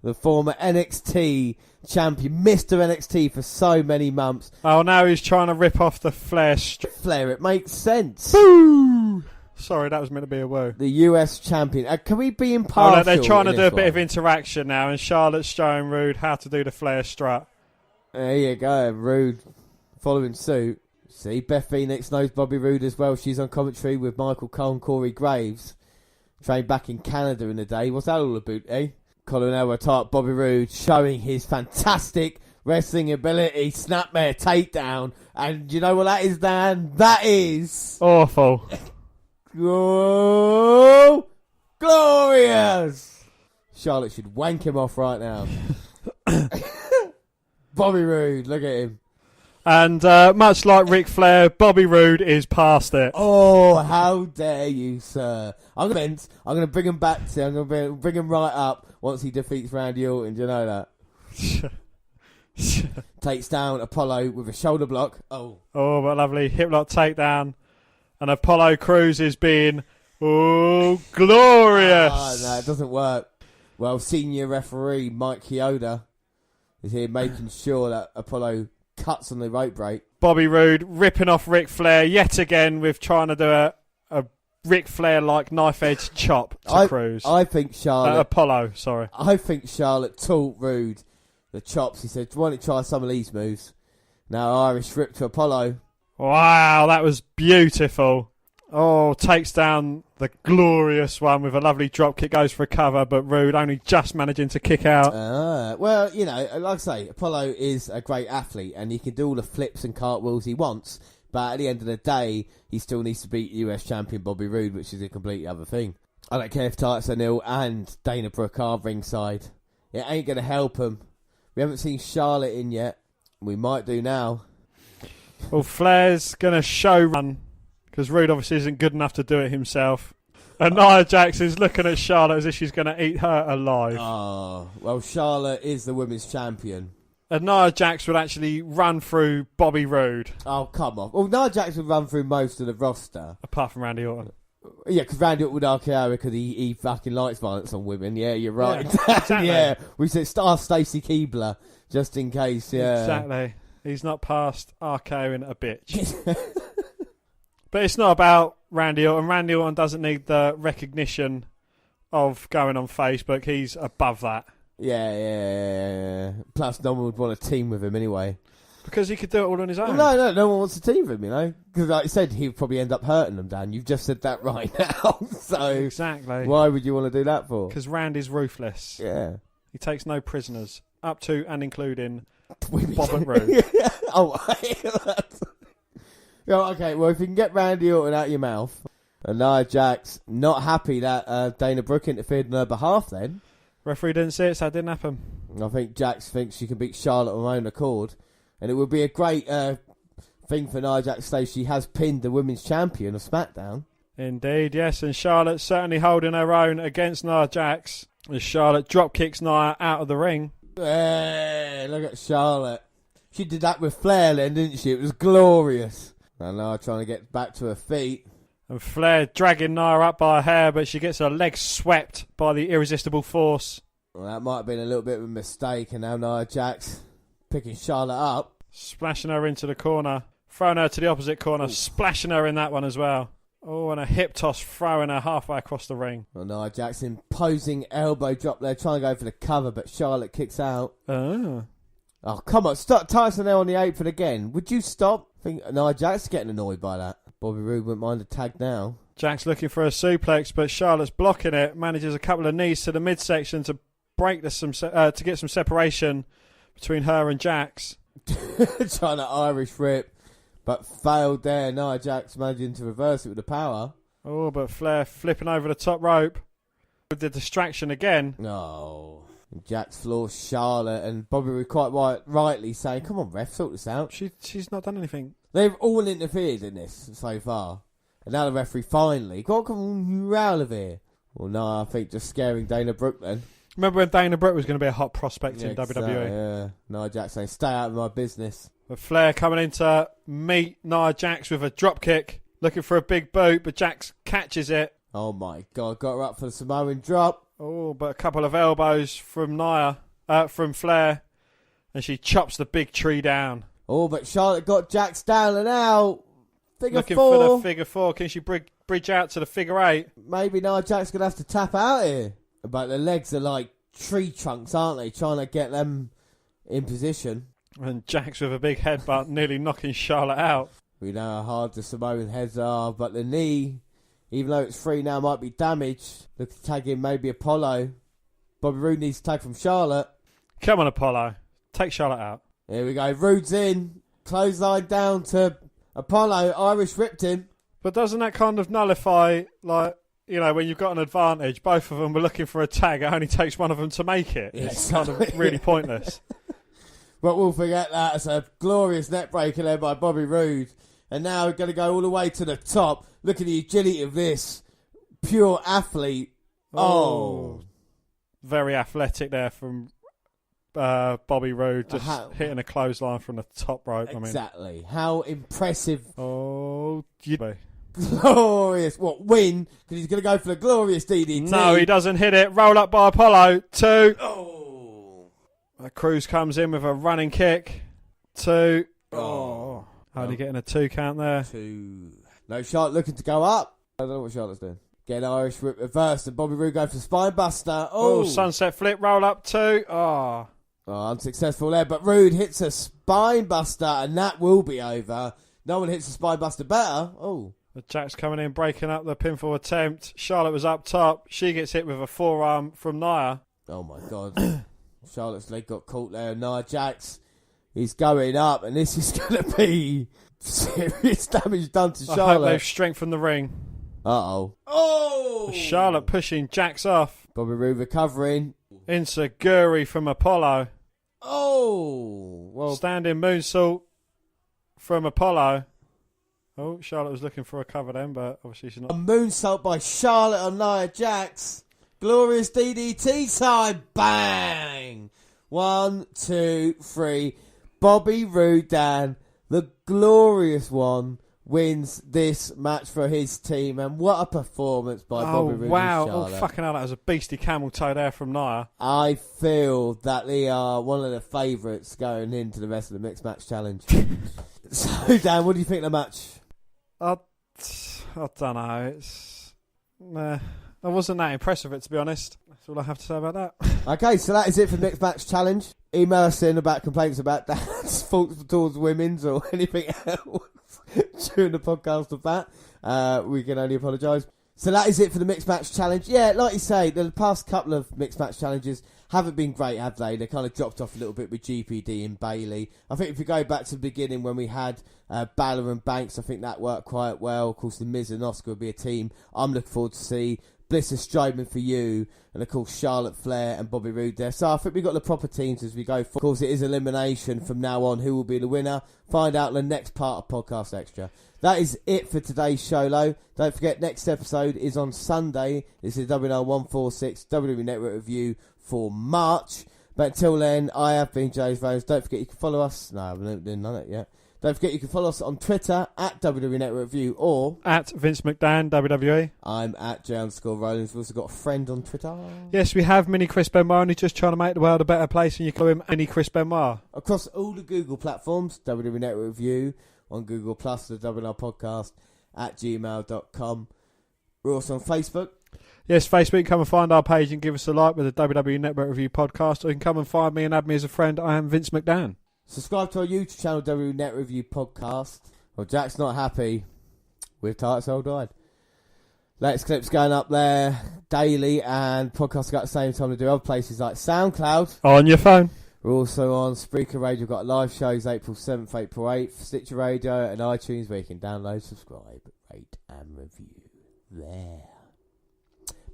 The former NXT champion, Mr. NXT for so many months. Oh, now he's trying to rip off the Flair. Flair, it makes sense. Boo! Sorry, that was meant to be a woo. The US champion. Can we be impartial? Oh, no, they're trying to do a bit of interaction now, and Charlotte's showing Roode how to do the Flair strut. There you go, Roode following suit. See, Beth Phoenix knows Bobby Roode as well. She's on commentary with Michael Cole and Corey Graves. Trained back in Canada in the day. What's that all about, eh? Colin Elwood type Bobby Roode showing his fantastic wrestling ability. Snapmare takedown. And you know what that is, Dan? That is... awful. Oh, glorious! Charlotte should wank him off right now. Bobby Roode, look at him. And much like Ric Flair, Bobby Roode is past it. Oh, how dare you, sir. I'm going to bring him back to I'm going to bring him right up once he defeats Randy Orton. Do you know that? Takes down Apollo with a shoulder block. Oh, what lovely. Hip lock takedown. And Apollo Crews is being, glorious. No, it doesn't work. Well, senior referee Mike Chioda is here making sure that Apollo cuts on the rope break. Bobby Roode ripping off Ric Flair yet again with trying to do a Ric Flair-like knife-edge chop to Crews. I think Charlotte... Apollo, sorry. I think Charlotte taught Roode the chops. He said, why don't you try some of these moves? Now Irish rip to Apollo. Wow, that was beautiful. Oh, takes down the glorious one with a lovely drop kick, goes for a cover, but Rude only just managing to kick out. Well, you know, like I say, Apollo is a great athlete and he can do all the flips and cartwheels he wants, but at the end of the day, he still needs to beat US champion Bobby Roode, which is a completely other thing. I don't care if Titus O'Neil and Dana Brooke are ringside. It ain't going to help him. We haven't seen Charlotte in yet. We might do now. Well, Flair's going to show run, because Rude obviously isn't good enough to do it himself. And Nia Jackson's looking at Charlotte as if she's going to eat her alive. Oh, well, Charlotte is the women's champion. And Nia Jax would actually run through Bobby Roode. Oh, come on. Well, Nia Jax would run through most of the roster. Apart from Randy Orton. Yeah, because Randy Orton would RKO because he fucking likes violence on women. Yeah, you're right. Yeah, exactly. Yeah, we said star Stacey Keebler, just in case, yeah. Exactly. He's not past RKOing a bitch. But it's not about Randy Orton. Randy Orton doesn't need the recognition of going on Facebook. He's above that. Yeah. Plus, no one would want to team with him anyway. Because he could do it all on his own. Well, no one wants to team with him, you know. Because like I said, he'd probably end up hurting them, Dan. You've just said that right now. So exactly. Why would you want to do that for? Because Randy's ruthless. Yeah. He takes no prisoners. Up to and including Bob and Roode. Oh, yeah, okay, well, if you can get Randy Orton out your mouth, and Nia Jax not happy that Dana Brooke interfered on her behalf then. Referee didn't see it, so it didn't happen. I think Jax thinks she can beat Charlotte on her own accord, and it would be a great thing for Nia Jax to say she has pinned the women's champion of SmackDown. Indeed, yes, and Charlotte's certainly holding her own against Nia Jax, as Charlotte drop kicks Nia out of the ring. Hey, look at Charlotte. She did that with Flair then, didn't she? It was glorious. And Nia trying to get back to her feet. And Flair dragging Nia up by her hair, but she gets her legs swept by the irresistible force. Well, that might have been a little bit of a mistake, and now Nia Jax picking Charlotte up. Splashing her into the corner. Throwing her to the opposite corner. Ooh. Splashing her in that one as well. Oh, and a hip toss throwing her halfway across the ring. Well, Nia Jax imposing elbow drop there, trying to go for the cover, but Charlotte kicks out. Oh, come on. Stop Tyson there on the apron again. Would you stop? I think Nia Jax is getting annoyed by that. Bobby Roode wouldn't mind a tag now. Jax looking for a suplex, but Charlotte's blocking it. Manages a couple of knees to the midsection to break to get some separation between her and Jax. Trying to Irish rip, but failed there. Nia Jax managing to reverse it with the power. Oh, but Flair flipping over the top rope with the distraction again. No. Jax floors Charlotte, and Bobby Roode quite rightly saying, come on, ref, sort this out. She's not done anything. They've all interfered in this so far. And now the referee finally, come on, you're out of here. Well, no, I think just scaring Dana Brooke then. Remember when Dana Brooke was going to be a hot prospect in WWE? Yeah. Nia Jax saying, stay out of my business. But Flair coming in to meet Nia Jax with a drop kick, looking for a big boot, but Jax catches it. Oh my God, got her up for the Samoan drop. Oh, but a couple of elbows from from Flair, and she chops the big tree down. Oh, but Charlotte got Jax down and out. Looking for the figure four. Can she bridge out to the figure eight? Maybe Nia Jax going to have to tap out here. But the legs are like tree trunks, aren't they? Trying to get them in position. And Jax with a big headbutt nearly knocking Charlotte out. We know how hard the Samoan heads are, but the knee, even though it's free now, might be damaged. Look to tag in maybe Apollo. Bobby Roode needs to tag from Charlotte. Come on, Apollo. Take Charlotte out. Here we go. Roode's in. Clothesline down to Apollo. Irish ripped him. But doesn't that kind of nullify, like, you know, when you've got an advantage, both of them were looking for a tag, it only takes one of them to make it. Yeah, it's kind of really pointless. But we'll forget that. It's a glorious net breaker there by Bobby Roode. And now we're going to go all the way to the top. Look at the agility of this. Pure athlete. Oh. Very athletic there from Bobby Roode, just hitting a clothesline from the top rope. Exactly. How impressive. Oh, glorious. What, win? Because he's going to go for the glorious DDT. No, he doesn't hit it. Roll up by Apollo. 2. Oh. Cruz comes in with a running kick. 2. Oh. Only getting a 2 count there. 2. No, Charlotte looking to go up. I don't know what Charlotte's doing. Getting Irish whip reversed, and Bobby Roode goes for spine buster. Oh, sunset flip, roll up 2. Oh, unsuccessful there, but Roode hits a spine buster, and that will be over. No one hits the spinebuster better. Oh. But Jack's coming in, breaking up the pinfall attempt. Charlotte was up top. She gets hit with a forearm from Nia. Oh, my God. Charlotte's leg got caught there. Nia Jax is going up, and this is going to be serious damage done to Charlotte. I hope they've strengthened the ring. Uh-oh. Oh! Charlotte pushing Jax off. Bobby Roode recovering. Enziguri from Apollo. Oh! Well, Standing moonsault from Apollo. Oh, Charlotte was looking for a cover then, but obviously she's not. a moonsault by Charlotte on Nia Jax. Glorious DDT time. Bang! 1, 2, 3. Bobby Roode, Dan, the glorious one, wins this match for his team. And what a performance by Bobby Roode wow. and Charlotte. Oh, fucking hell, that was a beastly camel toe there from Nia. I feel that they are one of the favourites going into the rest of the Mixed Match Challenge. So, Dan, what do you think of the match? I don't know. I wasn't that impressed with it, to be honest. That's all I have to say about that. Okay, so that is it for the Mixed Match Challenge. Email us in about complaints about Dan's faults towards women's or anything else during the podcast of that. We can only apologise. So that is it for the Mixed Match Challenge. Yeah, like you say, the past couple of Mixed Match Challenges haven't been great, have they? They kind of dropped off a little bit with GPD and Bayley. I think if you go back to the beginning when we had Balor and Banks, I think that worked quite well. Of course, the Miz and Asuka will be a team I'm looking forward to see. Bliss and Strowman for you, and of course Charlotte Flair and Bobby Roode there. So I think we've got the proper teams as we go forward. Of course, it is elimination from now on. Who will be the winner? Find out in the next part of Podcast Extra. That is it for today's show, though. Don't forget, next episode is on Sunday. This is WNR 146 WWE Network Review for March. But until then, I have been James Rose. Don't forget you can follow us. No, I haven't done it yet. Don't forget you can follow us on Twitter at WWE Network Review or At Vince McDahon, WWE. I'm at J_Rollins. We've also got a friend on Twitter. Yes, we have Mini Chris Benoit, and he's just trying to make the world a better place, and you call him Mini Chris Benoit. Across all the Google platforms, WWE Network Review on Google+, the WNR Podcast at gmail.com. We're also on Facebook. Yes, Facebook, come and find our page and give us a like with the WWE Network Review podcast, or you can come and find me and add me as a friend. I am Vince McDahon. Subscribe to our YouTube channel, WWE Net Review Podcast. Well, Jack's not happy with Titus Old Died. Latest clips going up there daily, and podcasts got the same time to do other places like SoundCloud. On your phone. We're also on Spreaker Radio. We've got live shows April 7th, April 8th, Stitcher Radio and iTunes where you can download, subscribe, rate and review there.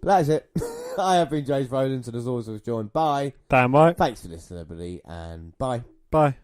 But that is it. I have been James Rowlands, and as always I was joined by Damn right. Thanks for listening, everybody, and bye. Bye.